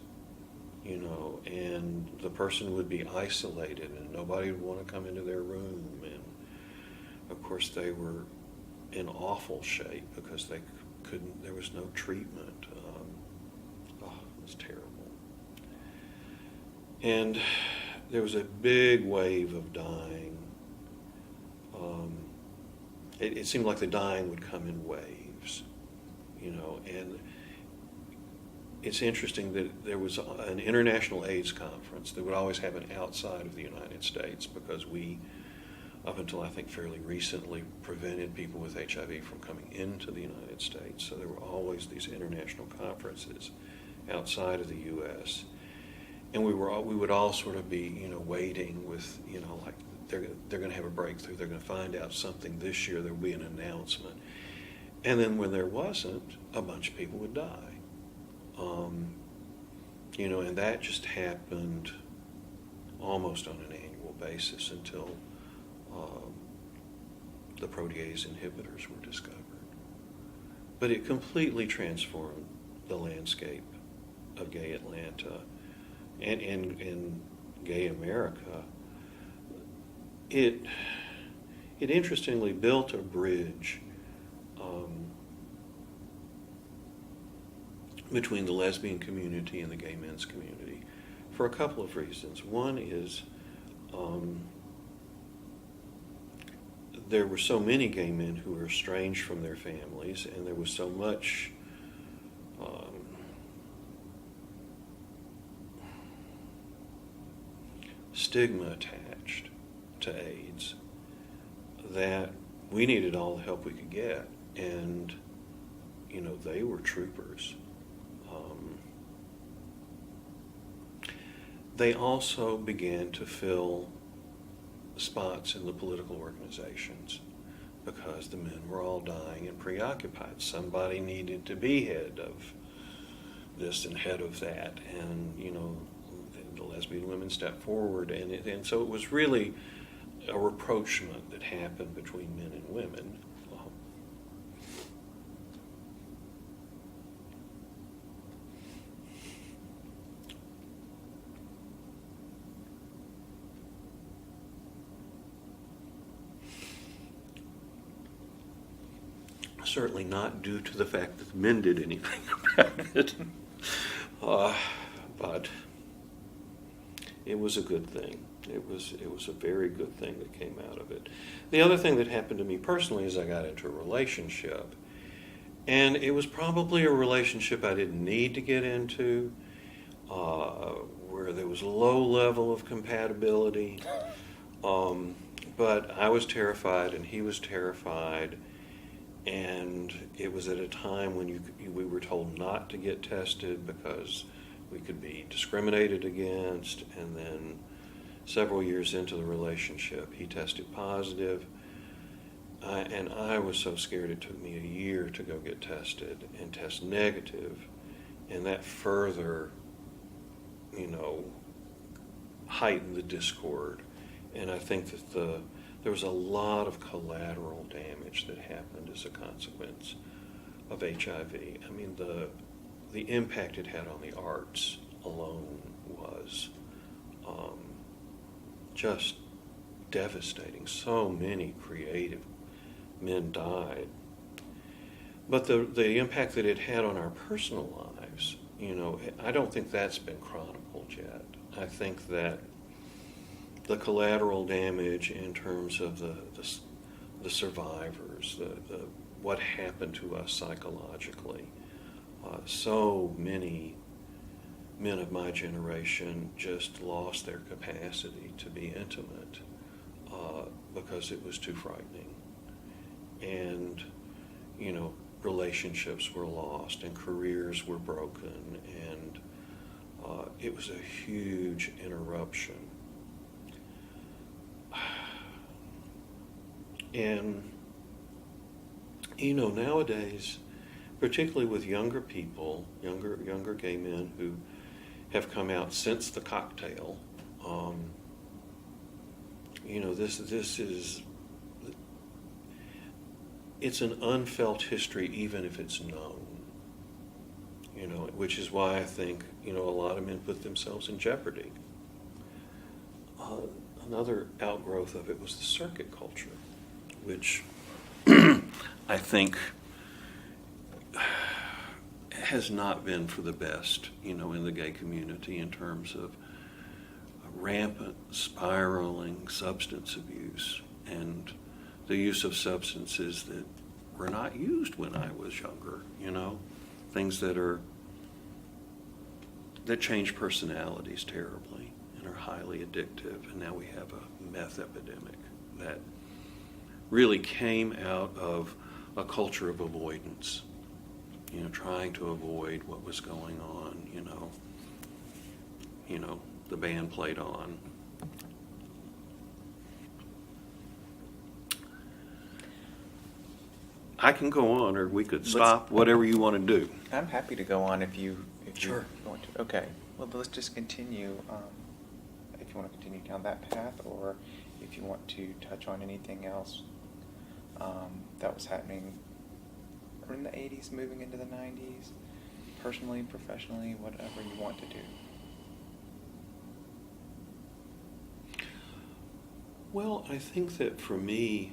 and the person would be isolated, and nobody would want to come into their room. And of course, they were in awful shape because they couldn't. There was no treatment. It was terrible. And there was a big wave of dying. It seemed like the dying would come in waves, and it's interesting that there was an international AIDS conference that would always happen outside of the United States because we, up until I think fairly recently, prevented people with HIV from coming into the United States. So there were always these international conferences outside of the U.S. And we would all sort of be, waiting with, like they're going to have a breakthrough. They're going to find out something this year. There will be an announcement. And then when there wasn't, a bunch of people would die. And that just happened almost on an annual basis until the protease inhibitors were discovered. But it completely transformed the landscape of gay Atlanta and gay America. It interestingly built a bridge between the lesbian community and the gay men's community for a couple of reasons. One is there were so many gay men who were estranged from their families, and there was so much stigma attached to AIDS that we needed all the help we could get. And, they were troopers. They also began to fill spots in the political organizations because the men were all dying and preoccupied. Somebody needed to be head of this and head of that, and the lesbian women stepped forward, and so it was really a rapprochement that happened between men and women. Certainly not due to the fact that the men did anything about it, but it was a good thing. It was a very good thing that came out of it. The other thing that happened to me personally is I got into a relationship, and it was probably a relationship I didn't need to get into, where there was a low level of compatibility, but I was terrified and he was terrified. And it was at a time when we were told not to get tested because we could be discriminated against. And then several years into the relationship, he tested positive. And I was so scared it took me a year to go get tested and test negative. And that further, heightened the discord. And I think that there was a lot of collateral damage that happened as a consequence of HIV. I mean, the impact it had on the arts alone was just devastating. So many creative men died. But the impact that it had on our personal lives, I don't think that's been chronicled yet. I think that the collateral damage in terms of the survivors, what happened to us psychologically. So many men of my generation just lost their capacity to be intimate because it was too frightening. And, relationships were lost and careers were broken, and it was a huge interruption. And, nowadays, particularly with younger people, younger gay men who have come out since the cocktail, this is, it's an unfelt history even if it's known, which is why I think, a lot of men put themselves in jeopardy. Another outgrowth of it was the circuit culture, which I think has not been for the best, in the gay community in terms of rampant, spiraling substance abuse and the use of substances that were not used when I was younger, things that change personalities terribly and are highly addictive. And now we have a meth epidemic that really came out of a culture of avoidance, trying to avoid what was going on, the band played on. I can go on, or we could stop, whatever you want to do. I'm happy to go on if you Sure. want to. Okay. Well, let's just continue. If you want to continue down that path, or if you want to touch on anything else that was happening in the 80s, moving into the 90s, personally, professionally, whatever you want to do. Well, I think that for me,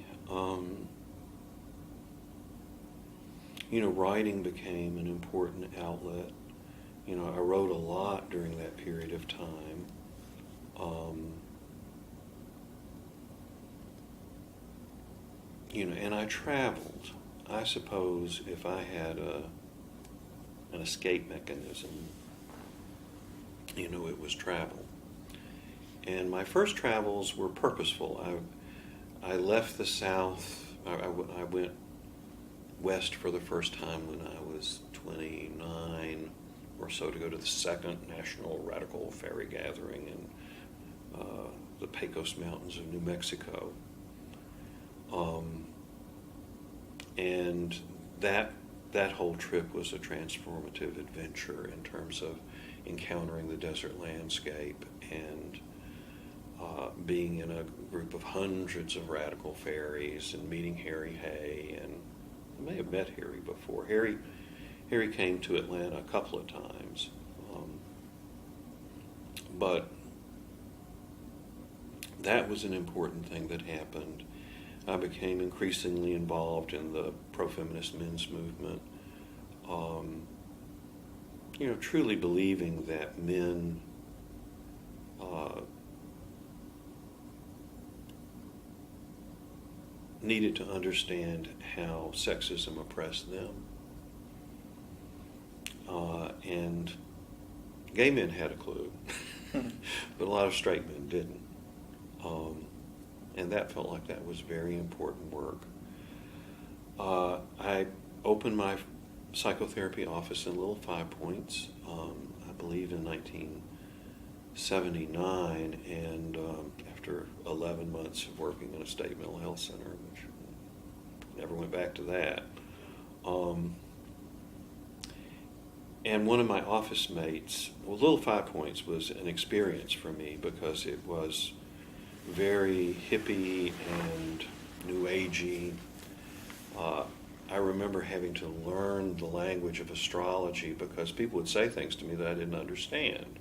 writing became an important outlet. I wrote a lot during that period of time. And I traveled. I suppose if I had an escape mechanism, it was travel. And my first travels were purposeful. I left the South. I went west for the first time when I was 29 or so to go to the second National Radical Ferry Gathering in the Pecos Mountains of New Mexico. And that whole trip was a transformative adventure in terms of encountering the desert landscape and being in a group of hundreds of radical ferries and meeting Harry Hay. And I may have met Harry before. Harry came to Atlanta a couple of times. But that was an important thing that happened. I became increasingly involved in the pro-feminist men's movement, truly believing that men needed to understand how sexism oppressed them. And gay men had a clue, but a lot of straight men didn't. And that felt like that was very important work. I opened my psychotherapy office in Little Five Points, I believe in 1979, and after 11 months of working in a state mental health center, which never went back to that. And one of my office mates, well, Little Five Points was an experience for me because it was very hippie and new agey. I remember having to learn the language of astrology because people would say things to me that I didn't understand.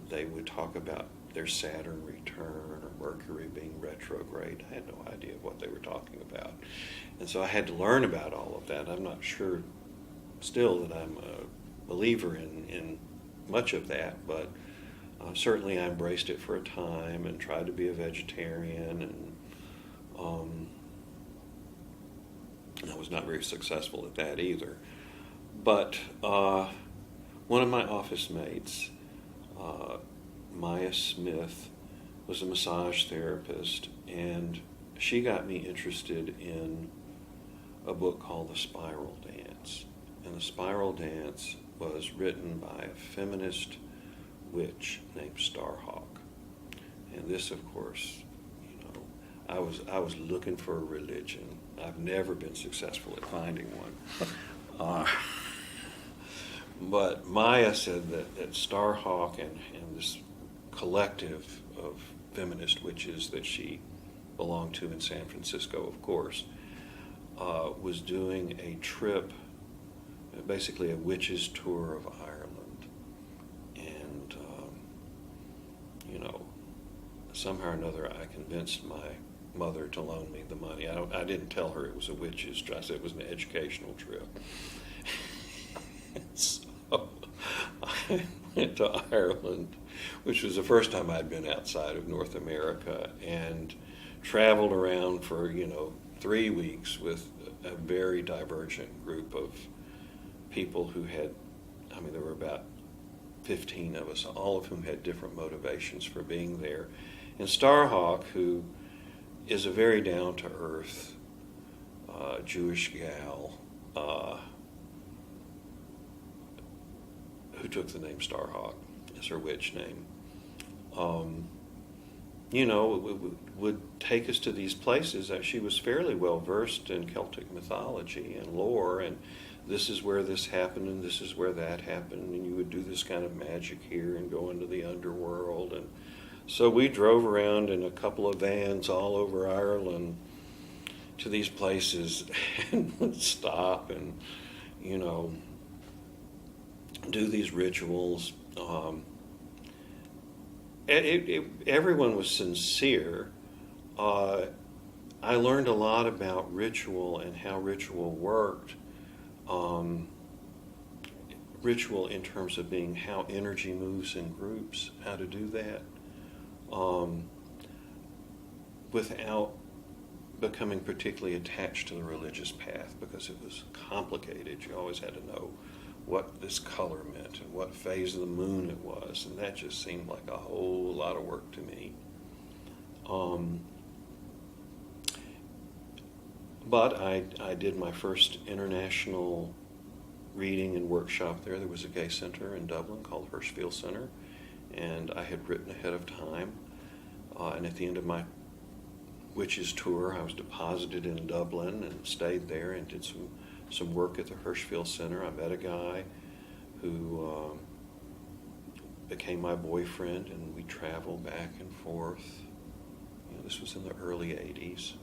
They would talk about their Saturn return or Mercury being retrograde. I had no idea what they were talking about. And so I had to learn about all of that. I'm not sure still that I'm a believer in much of that, but certainly I embraced it for a time and tried to be a vegetarian, and I was not very successful at that either. But one of my office mates, Maya Smith, was a massage therapist, and she got me interested in a book called The Spiral Dance. And The Spiral Dance was written by a feminist witch named Starhawk. And this, of course, I was looking for a religion. I've never been successful at finding one. But Maya said that Starhawk and this collective of feminist witches that she belonged to in San Francisco, of course, was doing a trip, basically a witches tour of Ireland. And, somehow or another I convinced my mother to loan me the money. I didn't tell her it was a witches trip. I said it was an educational trip. So I went to Ireland, which was the first time I'd been outside of North America, and traveled around for 3 weeks with a very divergent group of people who had, there were about 15 of us, all of whom had different motivations for being there. And Starhawk, who is a very down-to-earth Jewish gal who took the name Starhawk as her witch name, would take us to these places. She was fairly well versed in Celtic mythology and lore, and this is where this happened and this is where that happened, and you would do this kind of magic here and go into the underworld. And so we drove around in a couple of vans all over Ireland to these places and would stop and do these rituals. Everyone was sincere. I learned a lot about ritual and how ritual worked. Ritual in terms of being how energy moves in groups, how to do that, without becoming particularly attached to the religious path, because it was complicated. You always had to know what this color meant and what phase of the moon it was, and that just seemed like a whole lot of work to me. But I did my first international reading and workshop there. There was a gay center in Dublin called Hirschfield Center, and I had written ahead of time. And at the end of my witches tour, I was deposited in Dublin and stayed there and did some work at the Hirschfield Center. I met a guy who became my boyfriend, and we traveled back and forth. This was in the early 80s.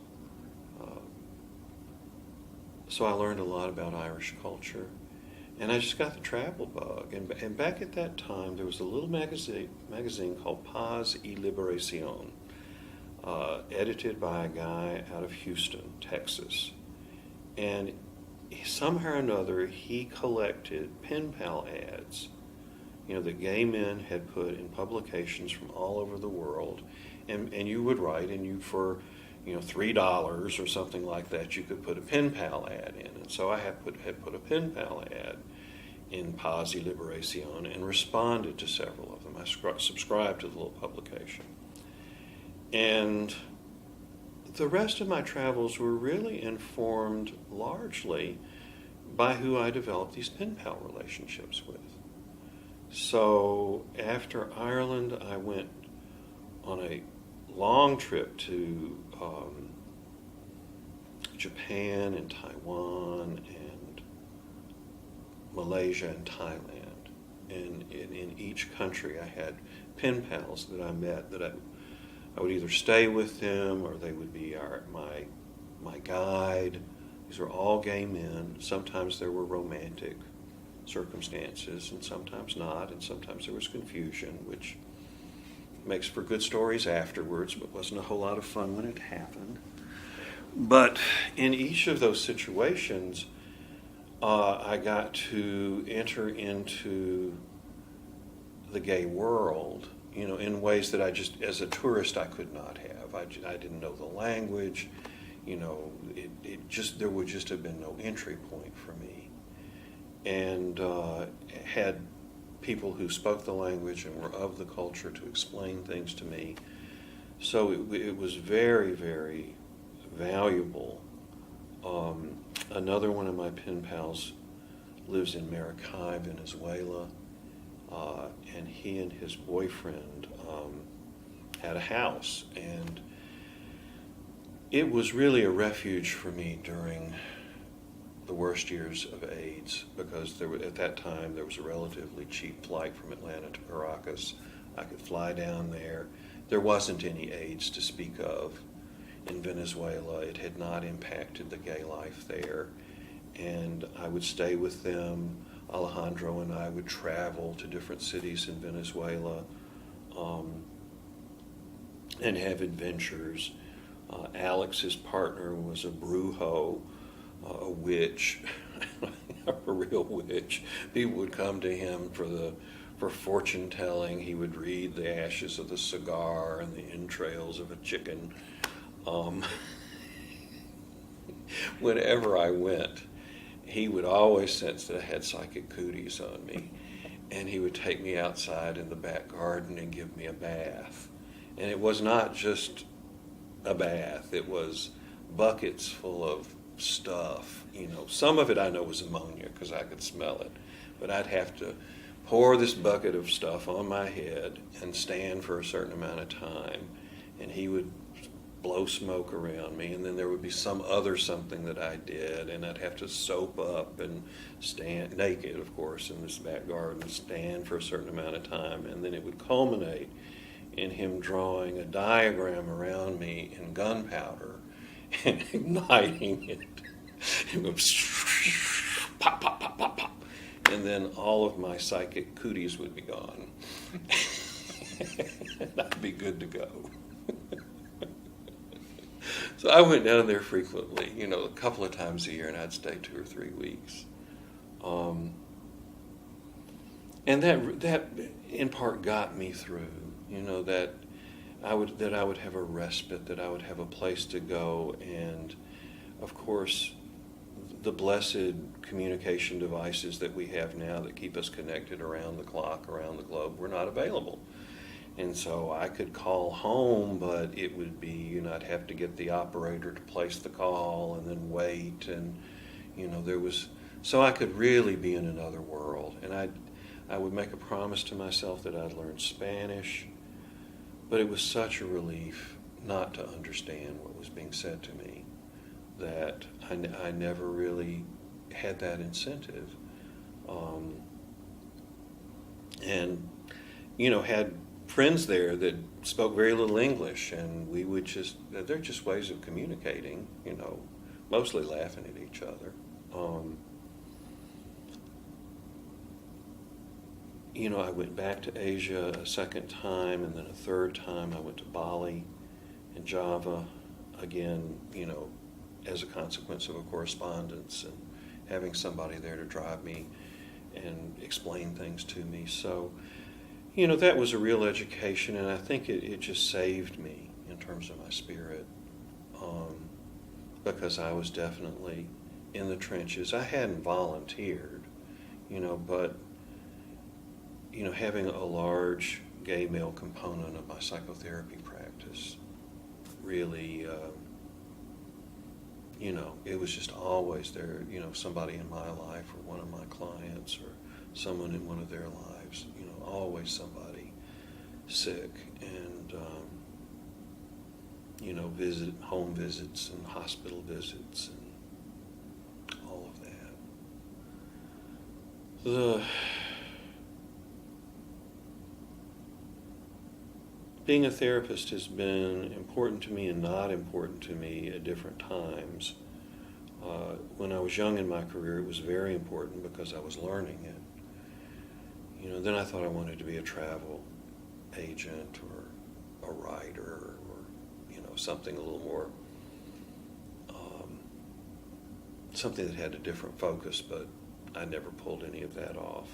So I learned a lot about Irish culture, and I just got the travel bug. And back at that time, there was a little magazine called Paz y Liberación, edited by a guy out of Houston, Texas. And somehow or another, he collected pen pal ads, that gay men had put in publications from all over the world. And you would write, and you for $3 or something like that, you could put a pen pal ad in. And so I had put a pen pal ad in Paz y Liberación and responded to several of them. I subscribed to the little publication. And the rest of my travels were really informed largely by who I developed these pen pal relationships with. So after Ireland, I went on a long trip to Japan and Taiwan and Malaysia and Thailand. And in each country I had pen pals that I met that I would either stay with them or they would be my guide. These were all gay men. Sometimes there were romantic circumstances and sometimes not, and sometimes there was confusion, which makes for good stories afterwards, but wasn't a whole lot of fun when it happened. But in each of those situations, I got to enter into the gay world, in ways that I just, as a tourist, I could not have. I didn't know the language, there would just have been no entry point for me. And had people who spoke the language and were of the culture to explain things to me. So it was very, very valuable. Another one of my pen pals lives in Maracay, Venezuela, and he and his boyfriend had a house, and it was really a refuge for me during the worst years of AIDS, because at that time there was a relatively cheap flight from Atlanta to Caracas. I could fly down there. There wasn't any AIDS to speak of in Venezuela. It had not impacted the gay life there. And I would stay with them. Alejandro and I would travel to different cities in Venezuela and have adventures. Alex, his partner, was a brujo, a witch, a real witch. People would come to him for fortune telling. He would read the ashes of the cigar and the entrails of a chicken. Whenever I went, he would always sense that I had psychic cooties on me, and he would take me outside in the back garden and give me a bath. And it was not just a bath, it was buckets full of stuff. Some of it I know was ammonia because I could smell it, but I'd have to pour this bucket of stuff on my head and stand for a certain amount of time, and he would blow smoke around me, and then there would be some other something that I did, and I'd have to soap up and stand naked, of course, in this back garden, stand for a certain amount of time, and then it would culminate in him drawing a diagram around me in gunpowder and igniting it. It would pop, pop, pop, pop, pop, and then all of my psychic cooties would be gone. And I'd be good to go. So I went down there frequently, a couple of times a year, and I'd stay 2 or 3 weeks. And that in part got me through, that I would have a respite, that I would have a place to go, and of course the blessed communication devices that we have now that keep us connected around the clock, around the globe, were not available. And so I could call home, but it would be, I'd have to get the operator to place the call and then wait, and so I could really be in another world. And I would make a promise to myself that I'd learn Spanish, but it was such a relief not to understand what was being said to me that I never really had that incentive. And had friends there that spoke very little English, and we would they're just ways of communicating, mostly laughing at each other. I went back to Asia a second time, and then a third time I went to Bali and Java, again, as a consequence of a correspondence and having somebody there to drive me and explain things to me. So, that was a real education, and I think it just saved me in terms of my spirit, because I was definitely in the trenches. I hadn't volunteered, but, having a large gay male component of my psychotherapy practice really it was just always there, somebody in my life or one of my clients or someone in one of their lives, always somebody sick, and, home visits and hospital visits and all of that. Being a therapist has been important to me and not important to me at different times. When I was young in my career, it was very important because I was learning it. Then I thought I wanted to be a travel agent or a writer or, something a little more, something that had a different focus, but I never pulled any of that off.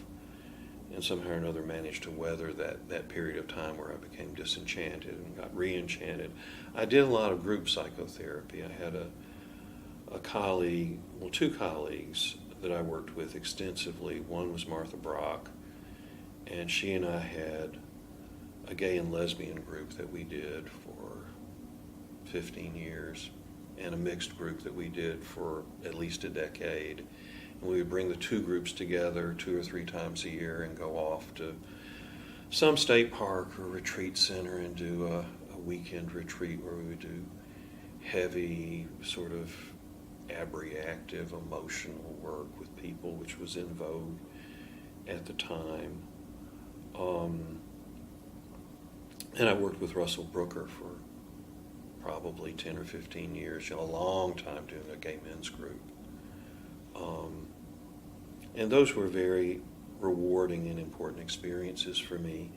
And somehow or another managed to weather that period of time where I became disenchanted and got re-enchanted. I did a lot of group psychotherapy. I had a colleague, two colleagues that I worked with extensively. One was Martha Brock, and she and I had a gay and lesbian group that we did for 15 years, and a mixed group that we did for at least a decade. And we would bring the two groups together 2 or 3 times a year and go off to some state park or retreat center and do a weekend retreat where we would do heavy, sort of abreactive, emotional work with people, which was in vogue at the time. And I worked with Russell Brooker for probably 10 or 15 years, a long time doing a gay men's group. And those were very rewarding and important experiences for me,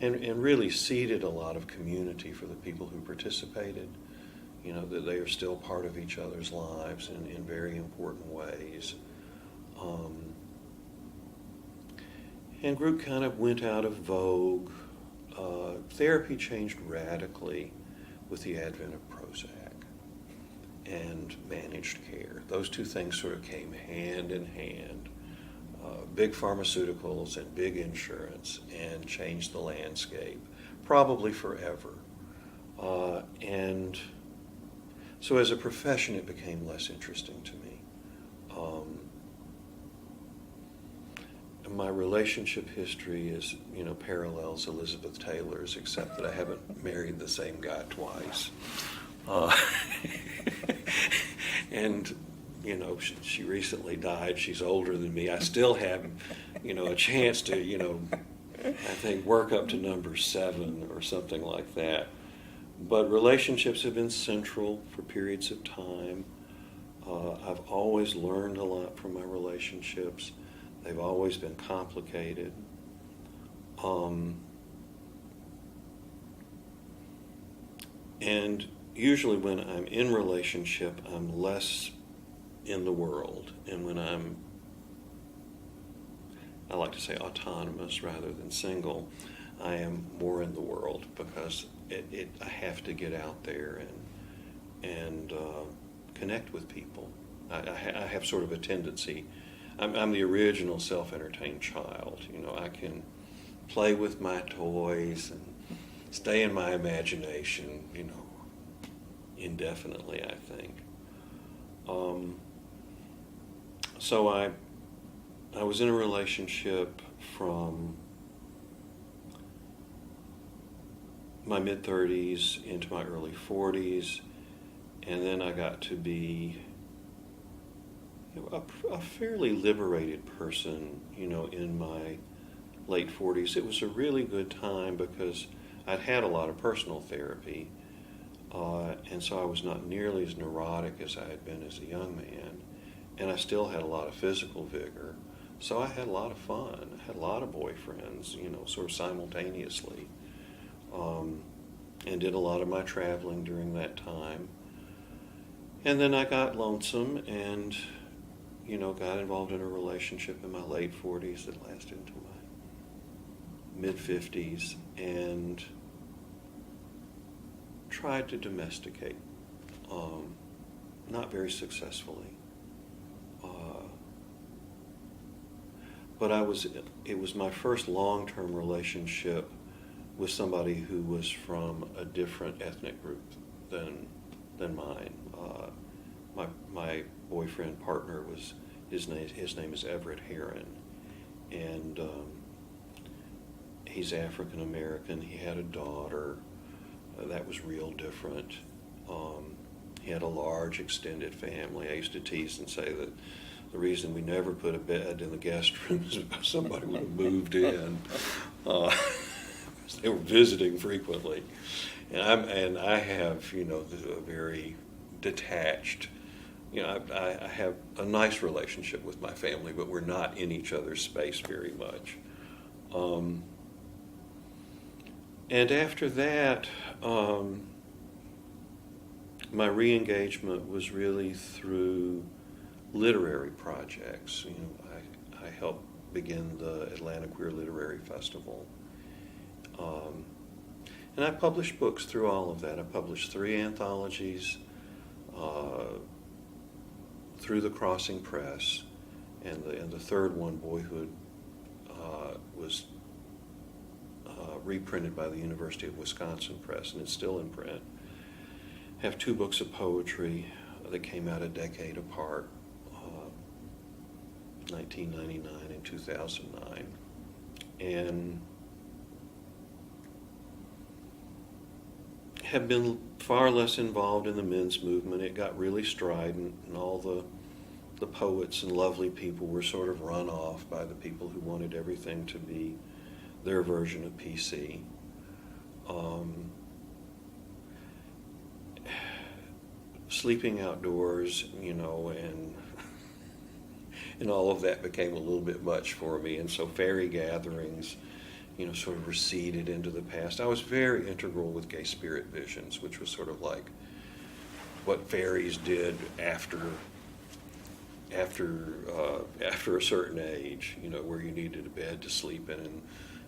and really seeded a lot of community for the people who participated, that they are still part of each other's lives in very important ways. And group kind of went out of vogue. Therapy changed radically with the advent of Prozac and managed care. Those two things sort of came hand in hand. Big pharmaceuticals and big insurance, and changed the landscape, probably forever. And so as a profession, it became less interesting to me. My relationship history is, parallels Elizabeth Taylor's, except that I haven't married the same guy twice. And, she recently died. She's older than me. I still have, a chance to, I think work up to number 7 or something like that. But relationships have been central for periods of time. I've always learned a lot from my relationships. They've always been complicated. And usually when I'm in relationship, I'm less in the world. And when I like to say autonomous rather than single, I am more in the world, because I have to get out there and connect with people. I have sort of a tendency. I'm the original self-entertained child. I can play with my toys and stay in my imagination, indefinitely, I think. So I was in a relationship from my mid-30s into my early 40s, and then I got to be a fairly liberated person, in my late 40s. It was a really good time because I'd had a lot of personal therapy, and so I was not nearly as neurotic as I had been as a young man, and I still had a lot of physical vigor. So I had a lot of fun. I had a lot of boyfriends, sort of simultaneously, and did a lot of my traveling during that time. And then I got lonesome and, got involved in a relationship in my late 40s that lasted into my mid-50s, and tried to domesticate, not very successfully. But it was my first long-term relationship with somebody who was from a different ethnic group than mine. my boyfriend partner was his name is Everett Heron, and he's African American. He had a daughter that was real different. He had a large extended family. I used to tease and say that the reason we never put a bed in the guest room is because somebody would have moved in. They were visiting frequently, and I have a very detached. I have a nice relationship with my family, but we're not in each other's space very much. And after that, my re-engagement was really through literary projects. I helped begin the Atlanta Queer Literary Festival. And I published books through all of that. I published 3 anthologies through the Crossing Press, and the third one, Boyhood, was reprinted by the University of Wisconsin Press, and it's still in print. I have 2 books of poetry that came out a decade apart, 1999 and 2009. And have been far less involved in the men's movement. It got really strident, and all the poets and lovely people were sort of run off by the people who wanted everything to be their version of PC. Sleeping outdoors, and and all of that became a little bit much for me, and so fairy gatherings sort of receded into the past. I was very integral with Gay Spirit Visions, which was sort of like what fairies did after a certain age, where you needed a bed to sleep in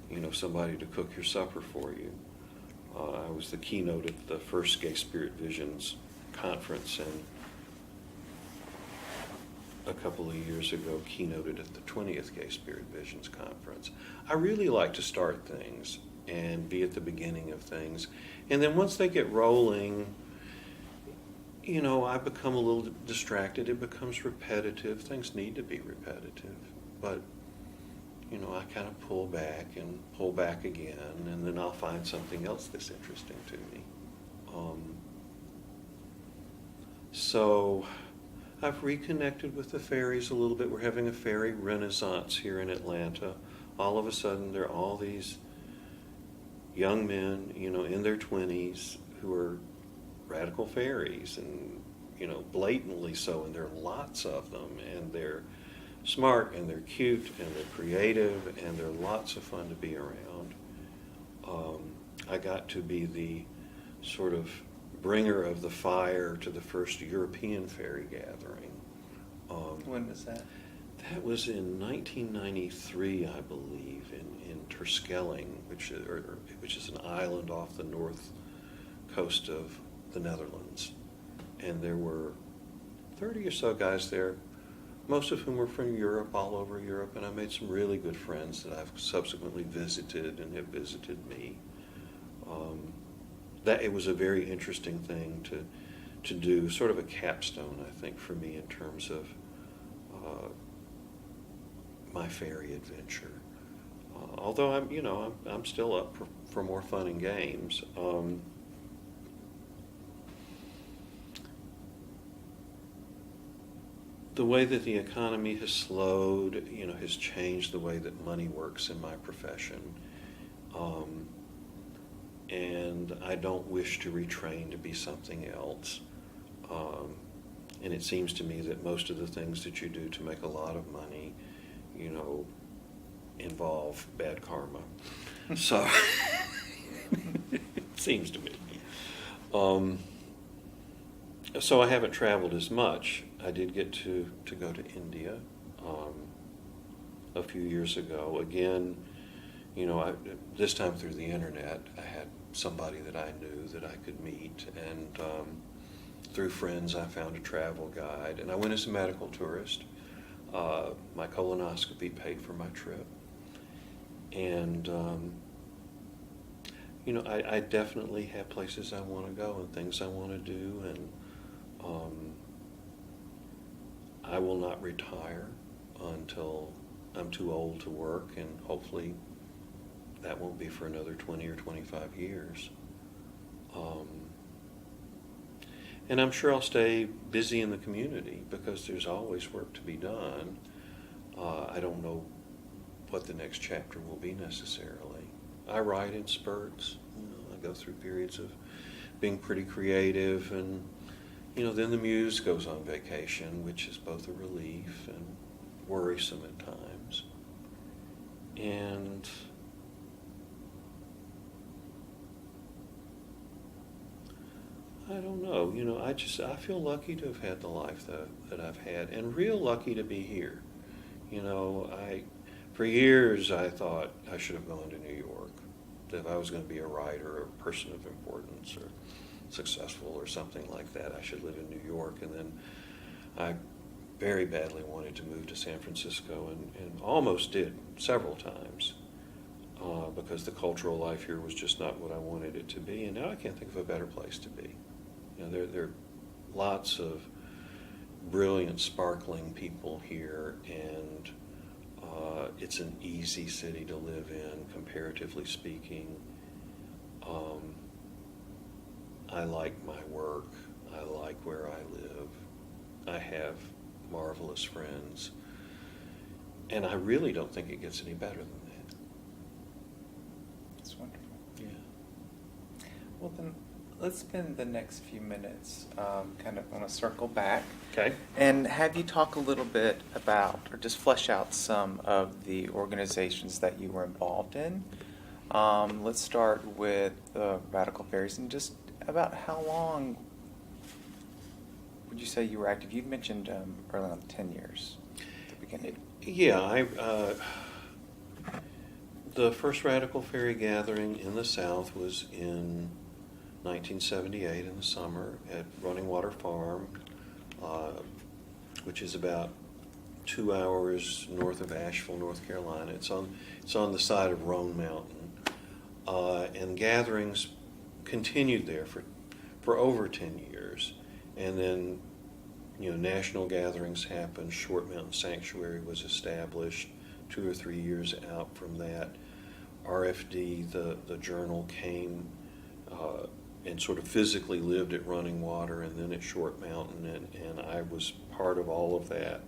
and somebody to cook your supper for you. I was the keynote at the first Gay Spirit Visions conference, and a couple of years ago keynoted at the 20th Gay Spirit Visions conference. I really like to start things and be at the beginning of things, and then once they get rolling, I become a little distracted. It becomes repetitive. Things need to be repetitive, but I kind of pull back and pull back again, and then I'll find something else that's interesting to me. So I've reconnected with the fairies a little bit. We're having a fairy renaissance here in Atlanta. All of a sudden, there are all these young men, in their 20s who are radical fairies, and, blatantly so, and there are lots of them, and they're smart, and they're cute, and they're creative, and they're lots of fun to be around. I got to be the sort of bringer of the fire to the first European fairy gathering. When was that? That was in 1993, I believe, in Terschelling, which is an island off the north coast of the Netherlands. And there were 30 or so guys there, most of whom were from Europe, all over Europe, and I made some really good friends that I've subsequently visited and have visited me. That it was a very interesting thing to do, sort of a capstone, I think, for me in terms of my fairy adventure. Although I'm still up for more fun and games. The way that the economy has slowed, has changed the way that money works in my profession. And I don't wish to retrain to be something else. And it seems to me that most of the things that you do to make a lot of money, involve bad karma. So, it seems to me. So I haven't traveled as much. I did get to go to India a few years ago. Again, this time through the internet, I had somebody that I knew that I could meet, and through friends I found a travel guide, and I went as a medical tourist. My colonoscopy paid for my trip, and I definitely have places I want to go and things I want to do, and I will not retire until I'm too old to work, and hopefully that won't be for another 20 or 25 years. And I'm sure I'll stay busy in the community because there's always work to be done. I don't know what the next chapter will be necessarily. I write in spurts. I go through periods of being pretty creative, and then the muse goes on vacation, which is both a relief and worrisome at times. And I don't know, I feel lucky to have had the life that I've had, and real lucky to be here. For years I thought I should have gone to New York. That if I was going to be a writer or a person of importance or successful or something like that, I should live in New York. And then I very badly wanted to move to San Francisco, and almost did several times because the cultural life here was just not what I wanted it to be. And now I can't think of a better place to be. There are lots of brilliant, sparkling people here, and it's an easy city to live in, comparatively speaking. I like my work. I like where I live. I have marvelous friends. And I really don't think it gets any better than that. That's wonderful. Yeah. Well, then let's spend the next few minutes kind of on a circle back. Okay. And have you talk a little bit about, or just flesh out some of the organizations that you were involved in. Let's start with Radical Fairies, and just about how long would you say you were active? You mentioned early on 10 years at the beginning. Yeah, the first Radical Fairy gathering in the South was in 1978 in the summer at Running Water Farm, which is about 2 hours north of Asheville, North Carolina. It's on the side of Roan Mountain, and gatherings continued there for over 10 years, and then national gatherings happened. Short Mountain Sanctuary was established 2 or 3 years out from that. RFD, the journal, came and sort of physically lived at Running Water and then at Short Mountain, and I was part of all of that.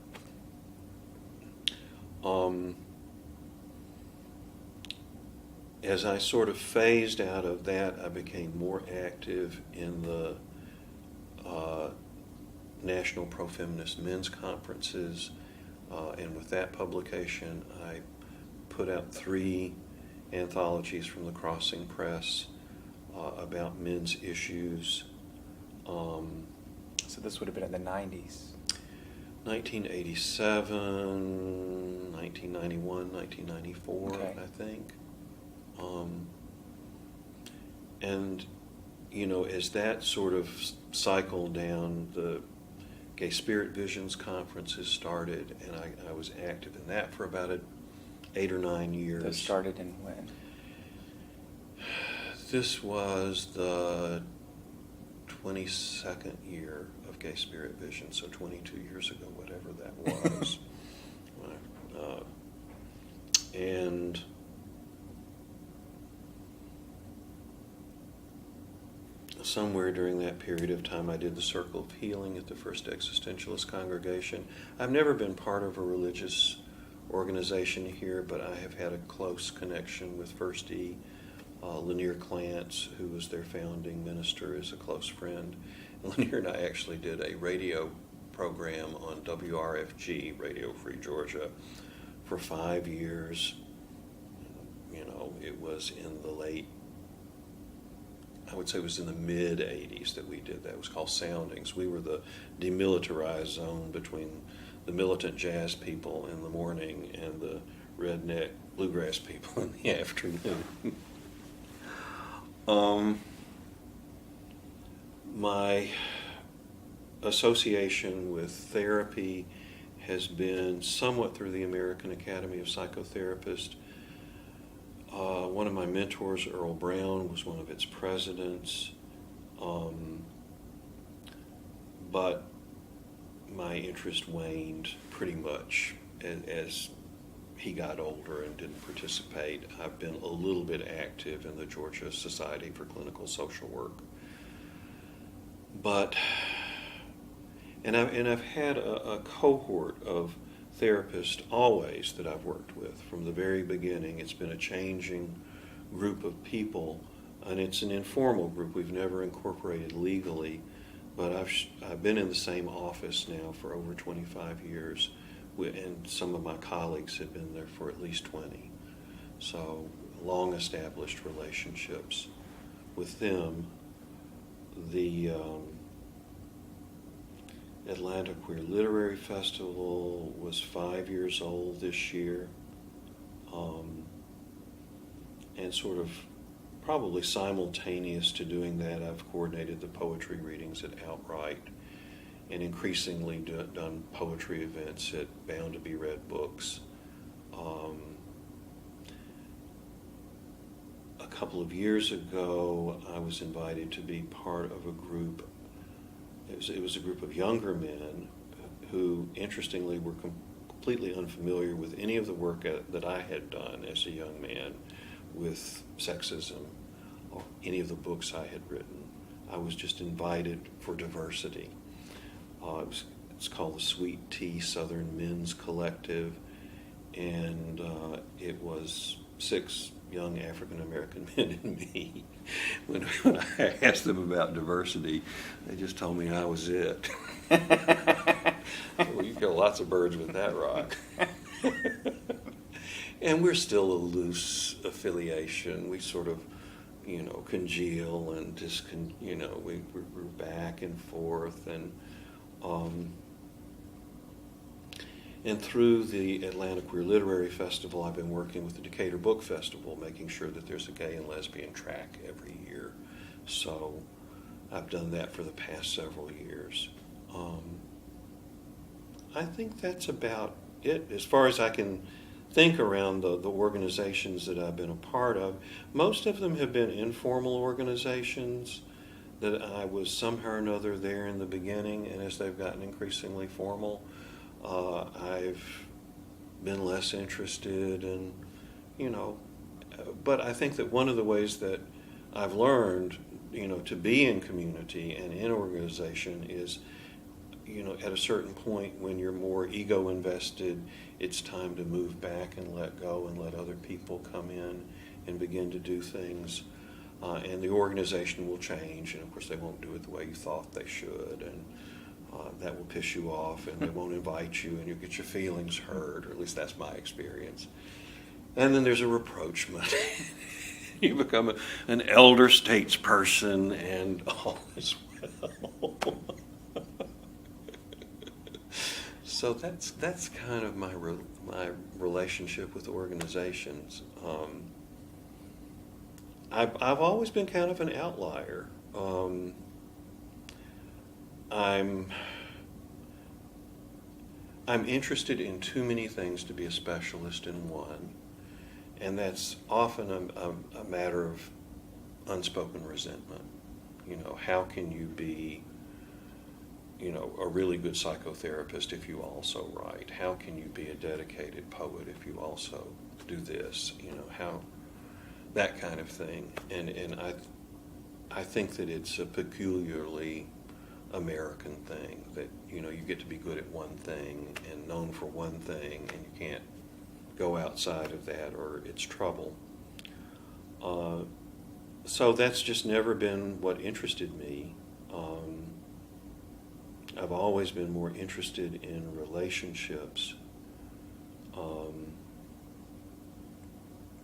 As I sort of phased out of that, I became more active in the National Pro-Feminist men's conferences, and with that publication, I put out 3 anthologies from the Crossing Press about men's issues. So this would have been in the 90s. 1987, 1991, 1994, Okay. I think. And, as that sort of cycled down, the Gay Spirit Visions conferences started, and I was active in that for about 8 or 9 years. That started in when? This was the 22nd year of Gay Spirit Vision, so 22 years ago, whatever that was. And somewhere during that period of time, I did the Circle of Healing at the First Existentialist Congregation. I've never been part of a religious organization here, but I have had a close connection with First E. Lanier Clance, who was their founding minister, is a close friend. Lanier and I actually did a radio program on WRFG, Radio Free Georgia, for 5 years. It was in the I would say it was in the mid-'80s that we did that. It was called Soundings. We were the demilitarized zone between the militant jazz people in the morning and the redneck bluegrass people in the afternoon. My association with therapy has been somewhat through the American Academy of Psychotherapists. One of my mentors, Earl Brown, was one of its presidents. But my interest waned pretty much as he got older and didn't participate. I've been a little bit active in the Georgia Society for Clinical Social Work. I've had a cohort of therapists always that I've worked with from the very beginning. It's been a changing group of people, and it's an informal group. We've never incorporated legally, but I've been in the same office now for over 25 years, and some of my colleagues have been there for at least 20. So long-established relationships with them. The Atlanta Queer Literary Festival was 5 years old this year, and sort of probably simultaneous to doing that, I've coordinated the poetry readings at Outright and increasingly done poetry events at Bound to Be Read Books. A couple of years ago, I was invited to be part of a group. It was a group of younger men who, interestingly, were completely unfamiliar with any of the work that I had done as a young man with sexism or any of the books I had written. I was just invited for diversity. It's called the Sweet Tea Southern Men's Collective, and it was 6 young African-American men and me. When I asked them about diversity, they just told me I was it. Well, you kill lots of birds with that rock. And we're still a loose affiliation. We sort of, congeal and we're back and forth, and through the Atlanta Queer Literary Festival, I've been working with the Decatur Book Festival, making sure that there's a gay and lesbian track every year. So I've done that for the past several years. I think that's about it as far as I can think around the organizations that I've been a part of. Most of them have been informal organizations that I was somehow or another there in the beginning, and as they've gotten increasingly formal, I've been less interested in, but I think that one of the ways that I've learned, to be in community and in organization is, at a certain point when you're more ego invested, it's time to move back and let go and let other people come in and begin to do things. And the organization will change, and of course they won't do it the way you thought they should, and that will piss you off, and they won't invite you, and you'll get your feelings hurt, or at least that's my experience. And then there's a rapprochement. You become an elder statesperson, and all is well. So that's kind of my relationship with organizations. I've always been kind of an outlier. I'm interested in too many things to be a specialist in one, and that's often a matter of unspoken resentment. How can you be, a really good psychotherapist if you also write? How can you be a dedicated poet if you also do this? How that kind of thing. And I think that it's a peculiarly American thing that you get to be good at one thing and known for one thing, and you can't go outside of that or it's trouble. So that's just never been what interested me. I've always been more interested in relationships,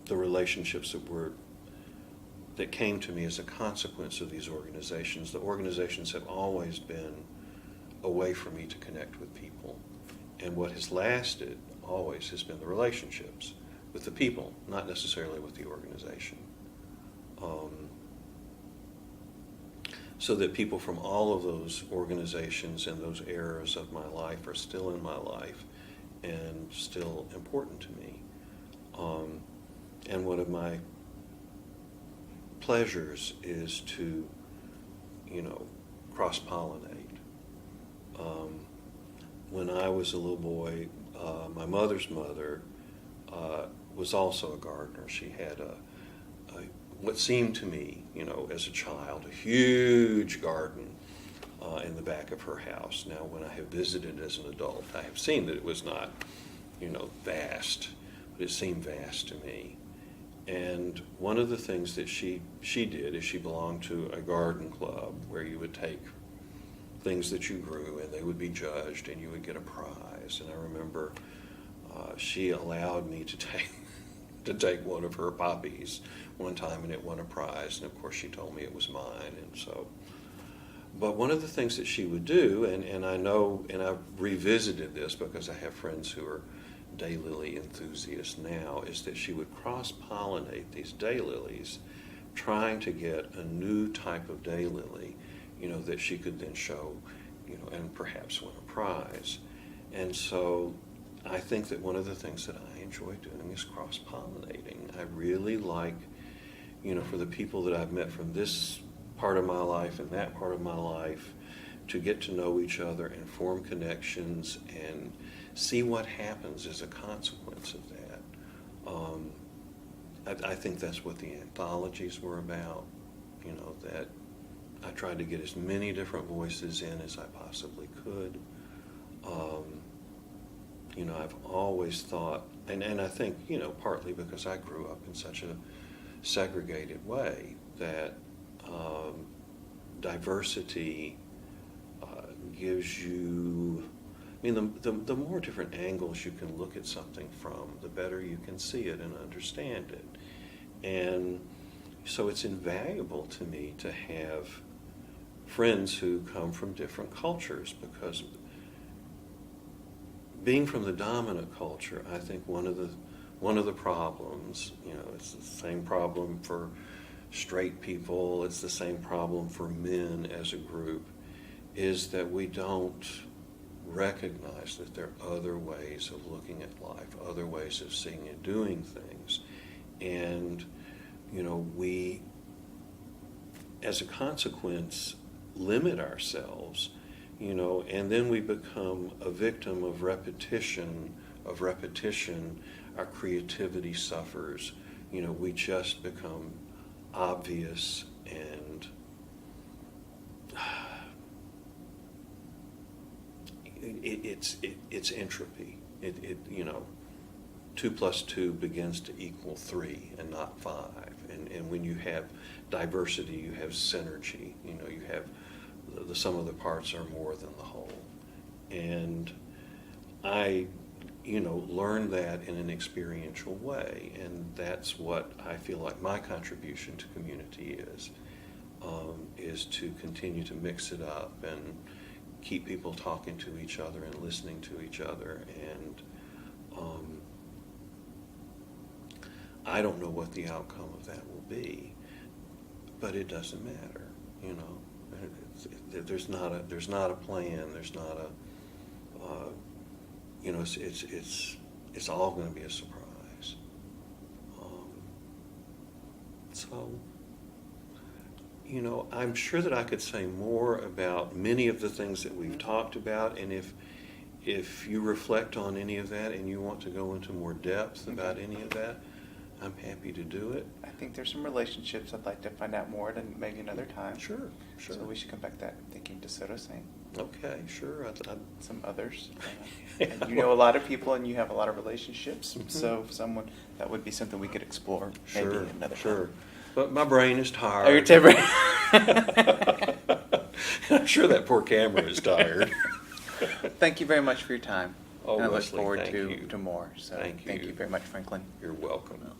the relationships that came to me as a consequence of these organizations. The organizations have always been a way for me to connect with people. And what has lasted always has been the relationships with the people, not necessarily with the organization. So that people from all of those organizations and those eras of my life are still in my life and still important to me. And one of my pleasures is to, cross-pollinate. when I was a little boy, my mother's mother was also a gardener. She had what seemed to me, as a child, a huge garden in the back of her house. Now, when I have visited as an adult, I have seen that it was not, vast, but it seemed vast to me. And one of the things that she did is she belonged to a garden club where you would take things that you grew and they would be judged and you would get a prize. And I remember she allowed me to take one of her poppies one time, and it won a prize. And of course she told me it was mine. And so, but one of the things that she would do, and I know, and I've revisited this because I have friends who are daylily enthusiasts now, is that she would cross-pollinate these daylilies, trying to get a new type of daylily, that she could then show, and perhaps win a prize. And so I think that one of the things that I enjoy doing is cross-pollinating. I really like, for the people that I've met from this part of my life and that part of my life, to get to know each other and form connections and see what happens as a consequence of that. I think that's what the anthologies were about, that I tried to get as many different voices in as I possibly could. I've always thought, and I think, partly because I grew up in such a segregated way, that diversity gives you, the more different angles you can look at something from, the better you can see it and understand it. And so it's invaluable to me to have friends who come from different cultures, because being from the dominant culture, I think one of the problems, it's the same problem for straight people, it's the same problem for men as a group, is that we don't recognize that there are other ways of looking at life, other ways of seeing and doing things. And, we, as a consequence, limit ourselves, and then we become a victim of repetition. Our creativity suffers. We just become obvious, and it's entropy. 2 plus 2 begins to equal 3 and not 5. And when you have diversity, you have synergy. You have the sum of the parts are more than the whole. And I, learned that in an experiential way, and that's what I feel like my contribution to community is to continue to mix it up and keep people talking to each other and listening to each other. And I don't know what the outcome of that will be, but it doesn't matter. There's not a plan. There's not a it's all going to be a surprise. So I'm sure that I could say more about many of the things that we've talked about, and if you reflect on any of that and you want to go into more depth about any of that, I'm happy to do it. I think there's some relationships I'd like to find out more, and maybe another time. Sure. So we should come back to that, thinking DeSoto saying. Okay, sure. Some others. And you know a lot of people, and you have a lot of relationships. Mm-hmm. So that would be something we could explore maybe another time. But my brain is tired. Oh, you're tired. I'm sure that poor camera is tired. Thank you very much for your time. Oh, and I look Leslie, forward thank you. to more. So Thank you very much, Franklin. You're welcome.